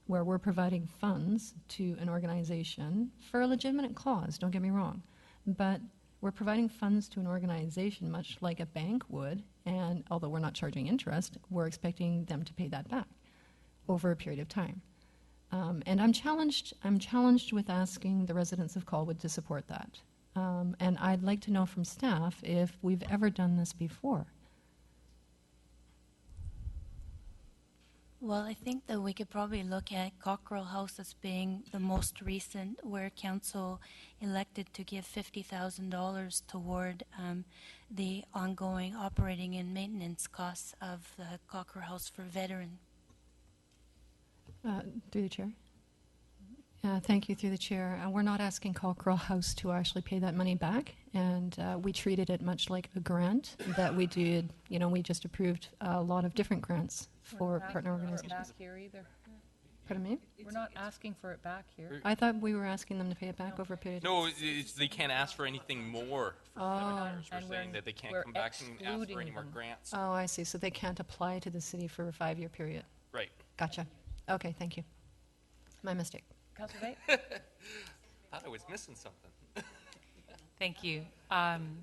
where we're providing funds to an organization for a legitimate cause, don't get me wrong, but we're providing funds to an organization much like a bank would, and although we're not charging interest, we're expecting them to pay that back over a period of time. And I'm challenged with asking the residents of Colwood to support that. And I'd like to know from staff if we've ever done this before. Well, I think that we could probably look at Cockrell House as being the most recent, where council elected to give $50,000 toward the ongoing operating and maintenance costs of the Cockrell House for veterans. Through the chair. Thank you, through the chair. We're not asking Cockrell House to actually pay that money back, and we treated it much like a grant that we did. We just approved a lot of different grants for partner organizations. Back here either. Pardon me? We're not asking for it back here. I thought we were asking them to pay it back over a period of time. No, they can't ask for anything more for partners. We're saying that they can't come back and ask for any more grants. Oh, I see. So they can't apply to the city for a 5-year period. Right. Gotcha. Okay, thank you. My mistake. Councillor Bay? Thought I was missing something. Thank you. And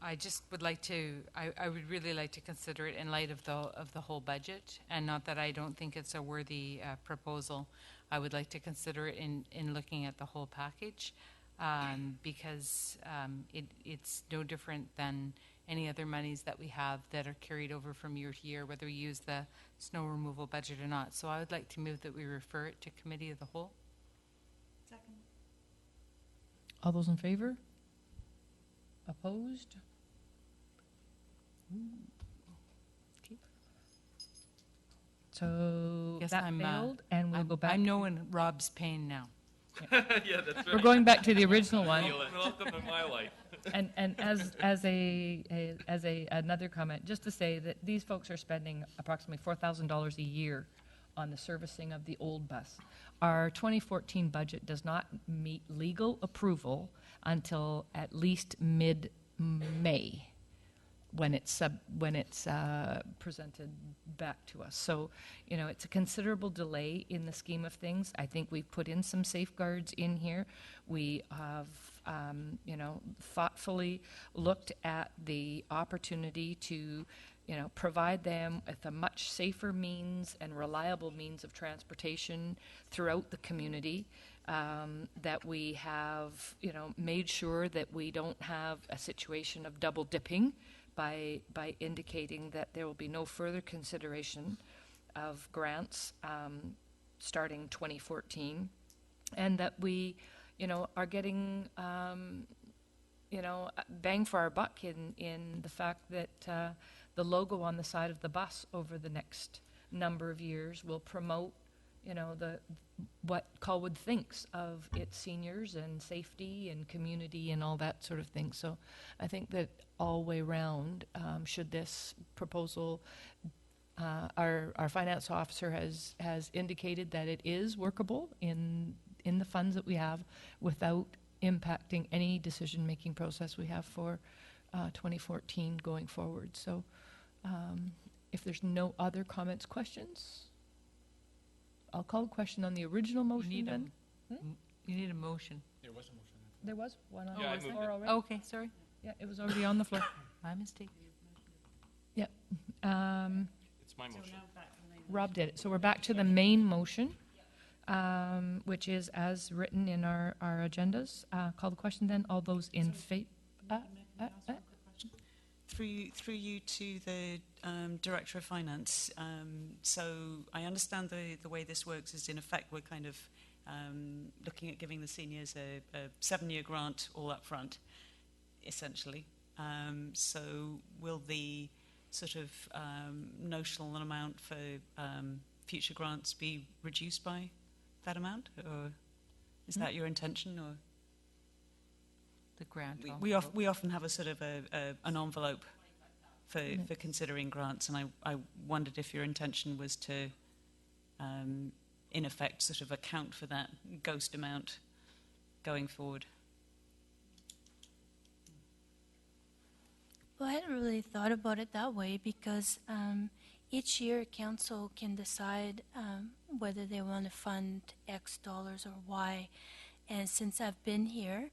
I just would like to, I would really like to consider it in light of the whole budget, and not that I don't think it's a worthy proposal. I would like to consider it in looking at the whole package, because it's no different than any other monies that we have that are carried over from year to year, whether we use the snow removal budget or not. So I would like to move that we refer it to committee of the whole. Second. All those in favor? Opposed? Okay. So Yes, that I'm, failed, and we'll go back. I'm knowing Rob's pain now. Yeah, that's right. We're going back to the original one. Welcome to my life. And as another comment, just to say that these folks are spending approximately $4,000 a year on the servicing of the old bus. Our 2014 budget does not meet legal approval until at least mid-May, when it's presented back to us. So, you know, it's a considerable delay in the scheme of things. I think we've put in some safeguards in here. We have, you know, thoughtfully looked at the opportunity to, you know, provide them with a much safer means and reliable means of transportation throughout the community. That we have, you know, made sure that we don't have a situation of double dipping by indicating that there will be no further consideration of grants starting 2014, and that we, you know, are getting, you know, bang for our buck in the fact that the logo on the side of the bus over the next number of years will promote, you know, what Colwood thinks of its seniors and safety and community and all that sort of thing. So I think that all way round, should this proposal, our finance officer has indicated that it is workable in the funds that we have without impacting any decision-making process we have for 2014 going forward. So if there's no other comments, questions, I'll call a question on the original motion then. You need a motion. There was a motion. There was one on Yeah, the floor already. Oh, okay, sorry. Yeah, it was already on the floor. My mistake. Yeah. It's my motion. Rob did it. So we're back to the main motion, which is as written in our agendas. Call the question then. All those in favor? Through you to the Director of Finance. So I understand the way this works is, in effect, we're kind of looking at giving the seniors a 7-year grant all up front, essentially. So will the sort of notional amount for future grants be reduced by that amount, or is that your intention, or? The grant. We often have a sort of an envelope for considering grants, and I wondered if your intention was to, in effect, sort of account for that ghost amount going forward. Well, I hadn't really thought about it that way, because each year council can decide whether they want to fund X dollars or Y. And since I've been here,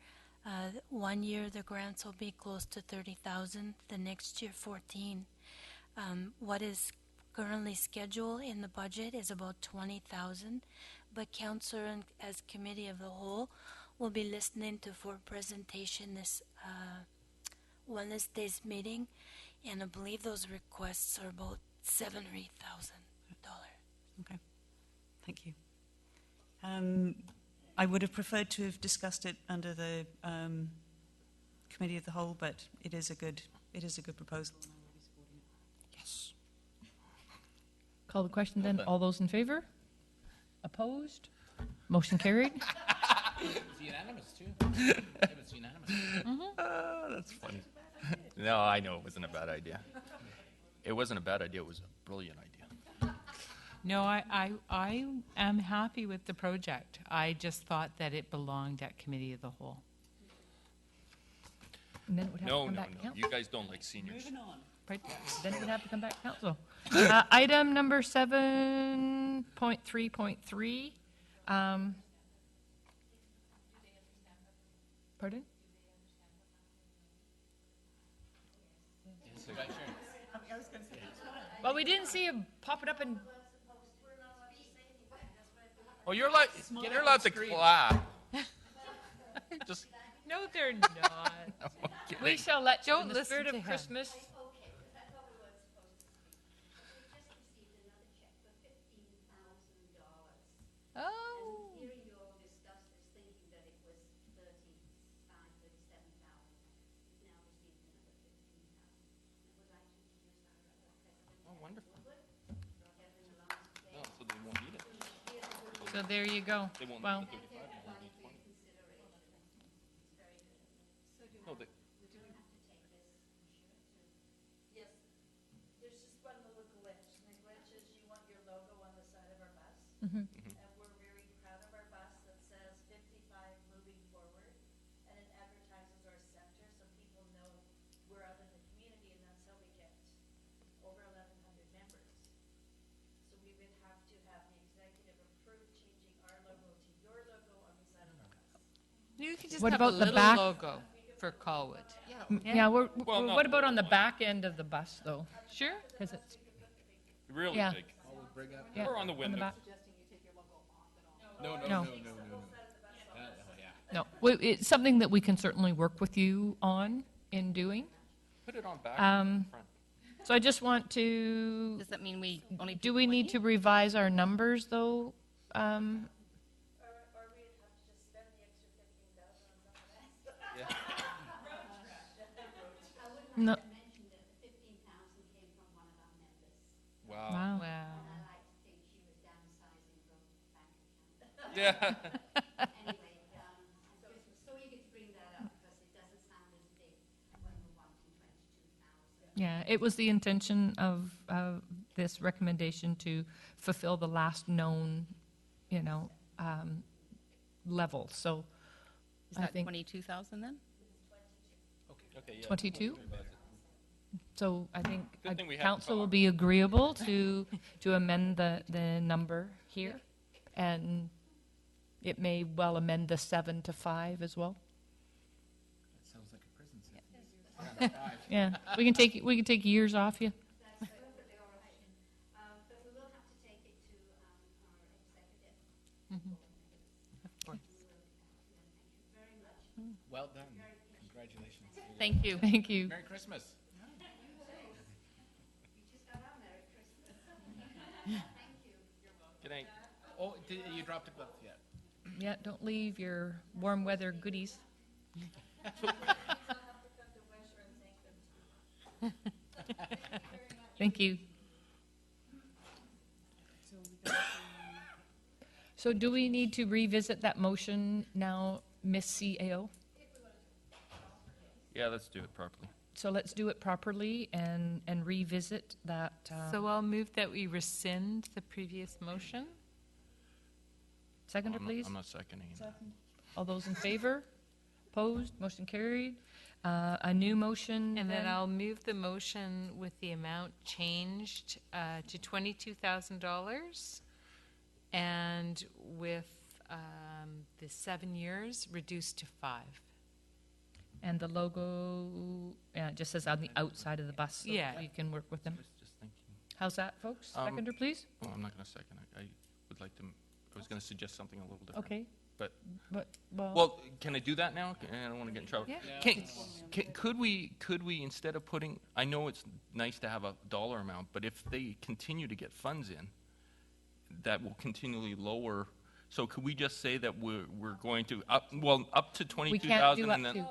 1 year the grants will be close to 30,000, the next year 14. What is currently scheduled in the budget is about 20,000, but council and as committee of the whole will be listening to for presentation this Wednesday's meeting, and I believe those requests are about $7,000 or $8,000. Okay, thank you. I would have preferred to have discussed it under the committee of the whole, but it is a good proposal. Yes. Call the question then. All those in favor? Opposed? Motion carried. It's unanimous too. It was unanimous. That's funny. No, I know it wasn't a bad idea. It wasn't a bad idea. It was a brilliant idea. No, I am happy with the project. I just thought that it belonged at committee of the whole. And then it would have to No, come no, back to no. council. You guys don't like seniors. Moving on. Right, then we'd have to come back to council. Item number 7.3.3. Pardon? Well, we didn't see him pop it up and. Oh, you're allowed to clap. Just No, they're not. We shall let you, in the spirit of Christmas. Oh. And hearing you all discuss this, thinking that it was 37,000. We've now received another 15,000. And would like to introduce our president. Oh, wonderful. Oh, so they won't need it. So there you go. They won't Well, need the 35, they won't need 20. No, they, Yes, there's just one little glitch. And the glitch is you want your logo on the side of our bus. Mhm. And we're very proud of our bus that says 55 moving forward. And it advertises our center so people know we're out in the community, and that's how we get over 1,100 members. So we would have to have the executive approve changing our logo to your logo on the side of our bus. You can just What have about a the little back? logo for Colwood. yeah, Well, no. what about on the back end of the bus, though? Sure. Because it's. really Yeah. big. Yeah, Or on the window. back. No. No. Yeah. No, it's something that we can certainly work with you on in doing. Put it on back Um, front. So I just want to. Does that mean we only Do we need to revise our numbers, though? Or we'd have to just spend the extra 15,000 on something else. I would like No. to mention that the 15,000 came from one of our members. Wow. Wow. And I like to think she was downsizing from bank account. Yeah. Anyway, so you get to bring that up because it doesn't sound as big when we're wanting 22,000. Yeah, it was the intention of this recommendation to fulfill the last known, level. So Is I that think 22,000 then? Okay, yeah. 22. So I think Good thing we had council the will talk. be agreeable to amend the number here, and it may well amend the 7 to 5 as well. That sounds like a prison sentence. Yeah, we can take years off you. That's perfectly all right. But we will have to take it to our executive. Of course. Thank you very much. Well done. Congratulations. Thank you. Thank you. Merry Christmas. We just got our Merry Christmas. Thank you. Good night. Oh, you dropped a glove yet? Yeah, don't leave your warm weather goodies. Thank you. So do we need to revisit that motion now, Miss CAO? Yeah, let's do it properly. So let's do it properly and revisit that. So I'll move that we rescind the previous motion. Seconder, please. I'm not seconding it. All those in favor? Opposed? Motion carried. A new motion. And then I'll move the motion with the amount changed to $22,000 and with the 7 years reduced to 5. And the logo, yeah, it just says on the outside of the bus. So Yeah. we can work with them. Just thinking. How's that, folks? Seconder, please. Oh, I'm not going to second it. I would like to. I was going to suggest something a little different. Okay. But well. well, can I do that now? I don't want to get in trouble. Yeah. Could we instead of putting? I know it's nice to have a dollar amount, but if they continue to get funds in, that will continually lower. So could we just say that we're going to up to 22,000 and then,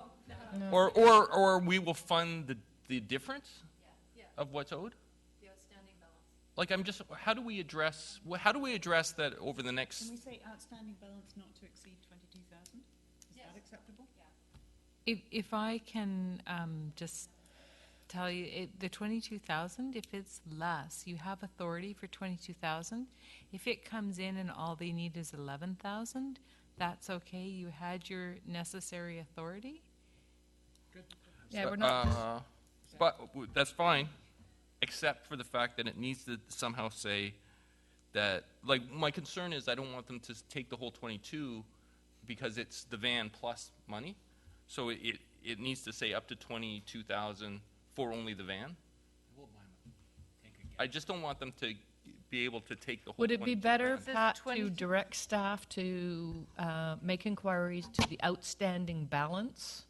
No. or we will fund the difference of what's owed? The outstanding balance. Like how do we address that over the next? Can we say outstanding balance not to exceed 22,000? Is that acceptable? If I can just tell you, the 22,000, if it's less, you have authority for 22,000. If it comes in and all they need is 11,000, that's okay. You had your necessary authority. Yeah, we're not. But that's fine. except for the fact that it needs to somehow say that, like, my concern is I don't want them to take the whole 22 because it's the van plus money. So it needs to say up to 22,000 for only the van. I just don't want them to be able to take the whole. Would it be 22 better, grand. Pat, to direct staff to make inquiries to the outstanding balance?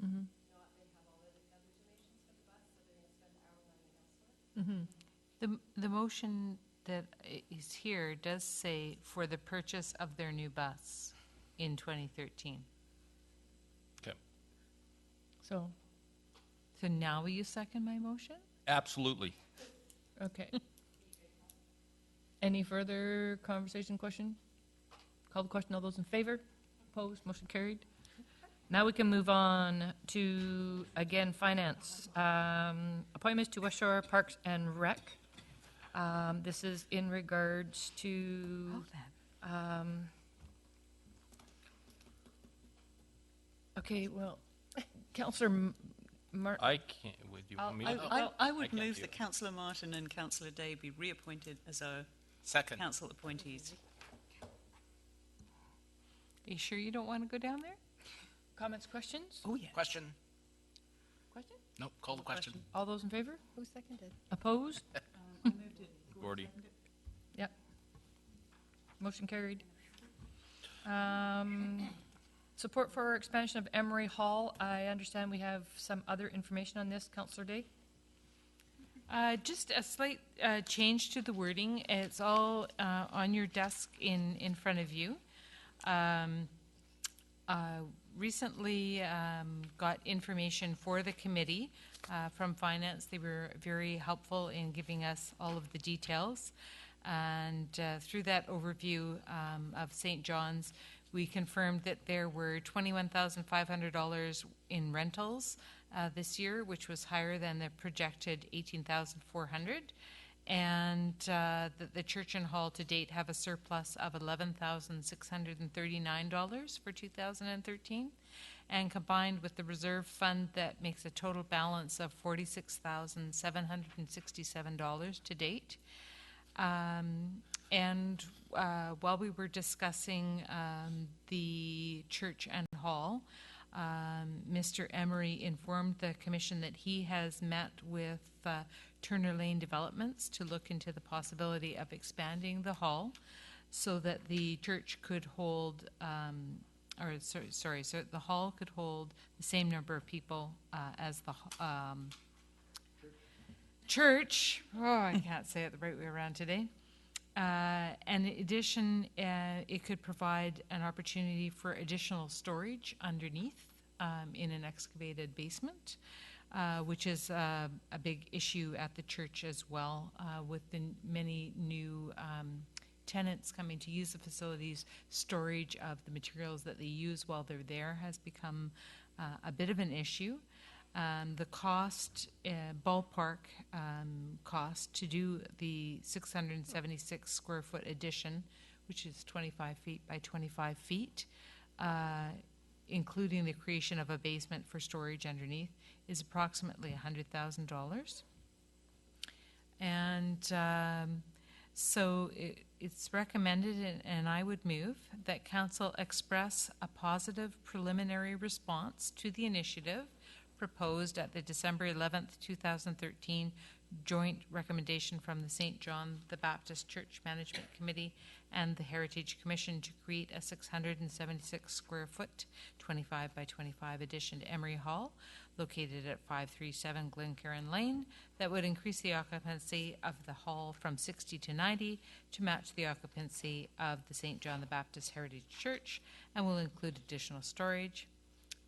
Mm-hmm. Mm-hmm. The motion that is here does say for the purchase of their new bus in 2013. Okay. So now will you second my motion? Absolutely. Okay. Any further conversation, question? Call the question. All those in favor? Opposed? Motion carried. Now we can move on to, again, finance. Appointments to West Shore Parks and Rec. This is in regards to... okay, well, Councillor Martin. I can't, would you want me to? I would can't move do that it. Councillor Martin and Councillor Day be reappointed as our Second. council appointees. Are you sure you don't want to go down there? Comments, questions? Oh, yeah. Question? Question? Nope, call the question. All those in favor? Who seconded? Opposed? I moved it. Gordy. Yep. Motion carried. Support for expansion of Emery Hall. I understand we have some other information on this. Councillor Day? Just a slight change to the wording. It's all on your desk in front of you. Recently got information for the committee from Finance. They were very helpful in giving us all of the details. And through that overview of St. John's, we confirmed that there were $21,500 in rentals this year, which was higher than the projected $18,400. And that the church and hall to date have a surplus of $11,639 for 2013. And combined with the reserve fund, that makes a total balance of $46,767 to date. And while we were discussing the church and hall, Mr. Emery informed the commission that he has met with Turner Lane Developments to look into the possibility of expanding the hall so that the church could hold, so the hall could hold the same number of people as the church. Oh, I can't say it the right way around today. And in addition, it could provide an opportunity for additional storage underneath in an excavated basement, which is a big issue at the church as well, with the many new tenants coming to use the facilities. Storage of the materials that they use while they're there has become a bit of an issue. The cost, ballpark cost to do the 676 square foot addition, which is 25 feet by 25 feet, including the creation of a basement for storage underneath, is approximately $100,000. And so it's recommended, and I would move, that Council express a positive preliminary response to the initiative proposed at the December 11th, 2013 joint recommendation from the St. John the Baptist Church Management Committee and the Heritage Commission to create a 676 square foot 25 by 25 addition to Emery Hall located at 537 Glencairn Lane that would increase the occupancy of the hall from 60 to 90 to match the occupancy of the St. John the Baptist Heritage Church and will include additional storage.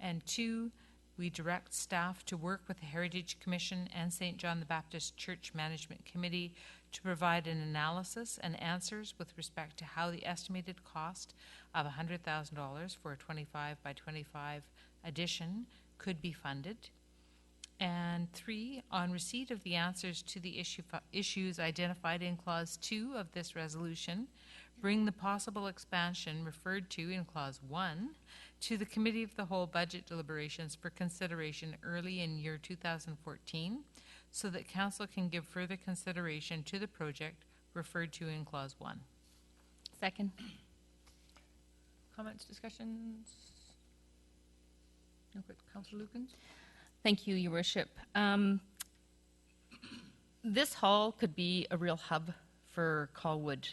And 2, we direct staff to work with the Heritage Commission and St. John the Baptist Church Management Committee to provide an analysis and answers with respect to how the estimated cost of $100,000 for a 25 by 25 addition could be funded. And 3, on receipt of the answers to the issues identified in Clause 2 of this resolution, bring the possible expansion referred to in Clause 1 to the Committee of the Whole budget deliberations for consideration early in year 2014, so that Council can give further consideration to the project referred to in Clause 1. Second. Comments, discussions? No, good. Councillor Lukens? Thank you, Your Worship. This hall could be a real hub for Colwood.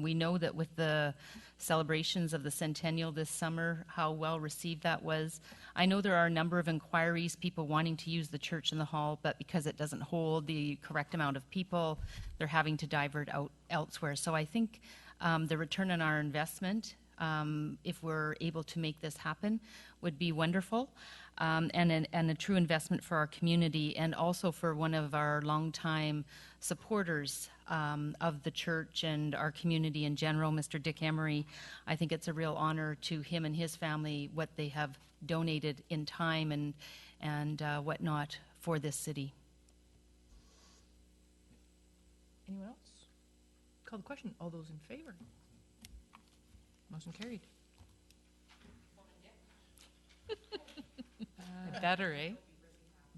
We know that with the celebrations of the centennial this summer, how well received that was. I know there are a number of inquiries, people wanting to use the church and the hall, but because it doesn't hold the correct amount of people, they're having to divert out elsewhere. So I think the return on our investment, if we're able to make this happen, would be wonderful. And a true investment for our community, and also for one of our longtime supporters of the church and our community in general, Mr. Dick Emery. I think it's a real honor to him and his family what they have donated in time and whatnot for this city. Anyone else? Call the question. All those in favor? Motion carried. Better, eh?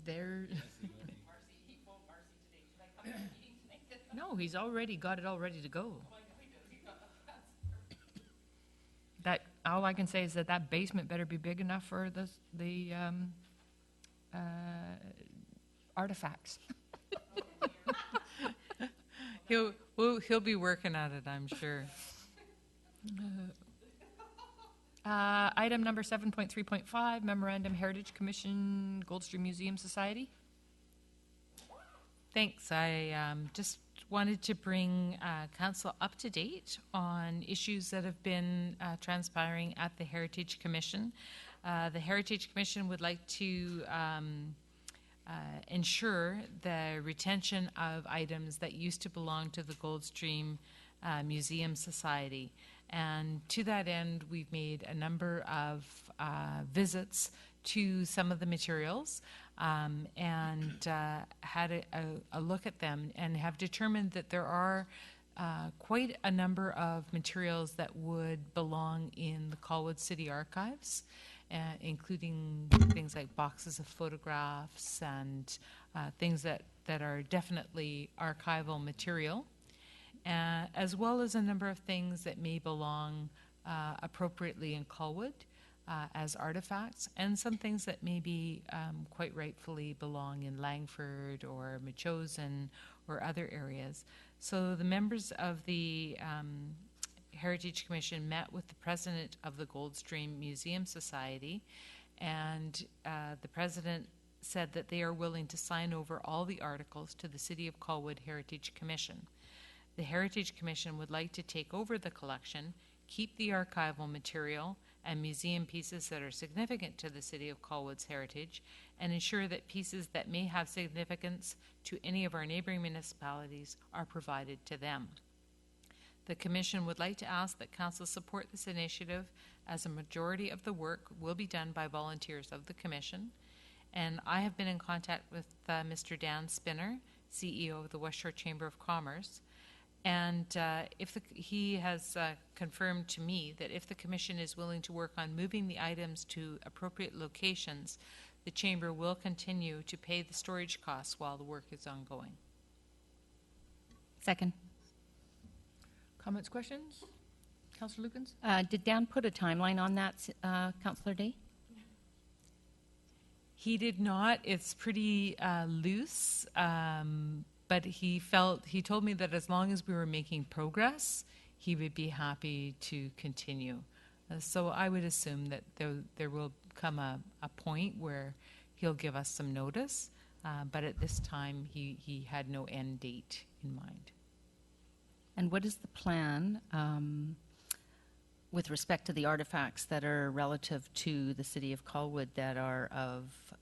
There. No, he's already got it all ready to go. That all I can say is that basement better be big enough for the artifacts. He'll be working at it, I'm sure. Item number 7.3.5, Memorandum Heritage Commission, Goldstream Museum Society. Thanks. I just wanted to bring Council up to date on issues that have been transpiring at the Heritage Commission. The Heritage Commission would like to ensure the retention of items that used to belong to the Goldstream Museum Society. And to that end, we've made a number of visits to some of the materials and had a look at them, and have determined that there are quite a number of materials that would belong in the Colwood City Archives, including things like boxes of photographs and things that are definitely archival material. As well as a number of things that may belong appropriately in Colwood as artifacts, and some things that maybe quite rightfully belong in Langford or Machosen or other areas. So the members of the Heritage Commission met with the president of the Goldstream Museum Society, and the president said that they are willing to sign over all the articles to the City of Colwood Heritage Commission. The Heritage Commission would like to take over the collection, keep the archival material and museum pieces that are significant to the City of Colwood's heritage, and ensure that pieces that may have significance to any of our neighboring municipalities are provided to them. The Commission would like to ask that Council support this initiative, as a majority of the work will be done by volunteers of the Commission. And I have been in contact with Mr. Dan Spinner, CEO of the West Shore Chamber of Commerce, and he has confirmed to me that if the Commission is willing to work on moving the items to appropriate locations, the Chamber will continue to pay the storage costs while the work is ongoing. Second. Comments, questions? Councillor Lukens? Did Dan put a timeline on that, Councillor Day? He did not. It's pretty loose. But he told me that as long as we were making progress, he would be happy to continue. So I would assume that there will come a point where he'll give us some notice, but at this time he had no end date in mind. And what is the plan with respect to the artifacts that are relative to the City of Colwood that are of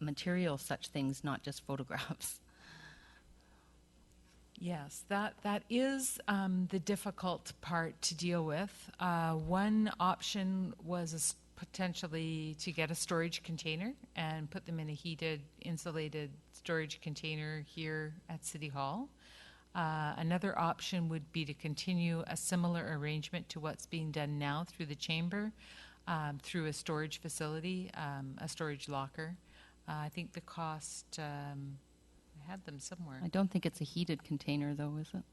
material such things, not just photographs? Yes, that is the difficult part to deal with. One option was potentially to get a storage container and put them in a heated, insulated storage container here at City Hall. Another option would be to continue a similar arrangement to what's being done now through the chamber, through a storage facility, a storage locker. I think the cost, I had them somewhere. I don't think it's a heated container, though, is it?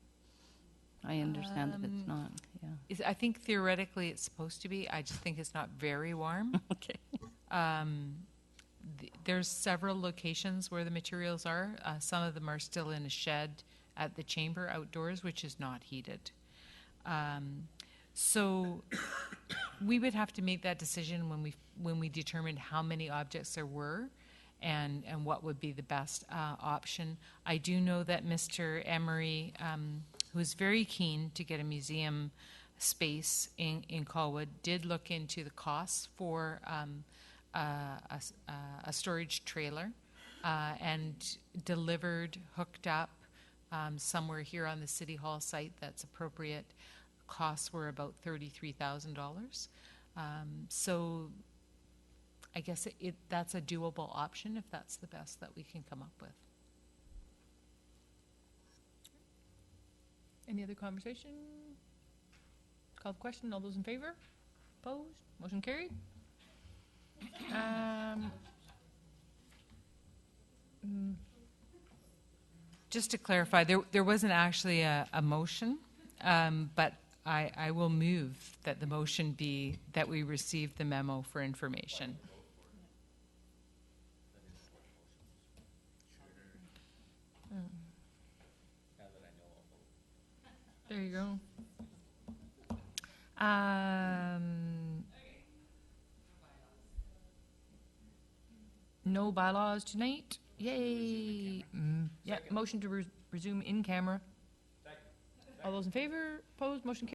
I understand that it's not, yeah. I think theoretically it's supposed to be. I just think it's not very warm. Okay. There's several locations where the materials are. Some of them are still in a shed at the chamber outdoors, which is not heated. So we would have to make that decision when we determined how many objects there were and what would be the best option. I do know that Mr. Emery, who's very keen to get a museum space in Colwood, did look into the costs for a storage trailer and delivered, hooked up somewhere here on the City Hall site that's appropriate. Costs were about $33,000. So I guess that's a doable option if that's the best that we can come up with. Any other conversation? Call the question. All those in favor? Opposed? Motion carried. Just to clarify, there wasn't actually a motion, but I will move that the motion be that we receive the memo for information. There you go. No bylaws tonight. Yay. Yeah, motion to resume in camera. All those in favor? Opposed? Motion carried.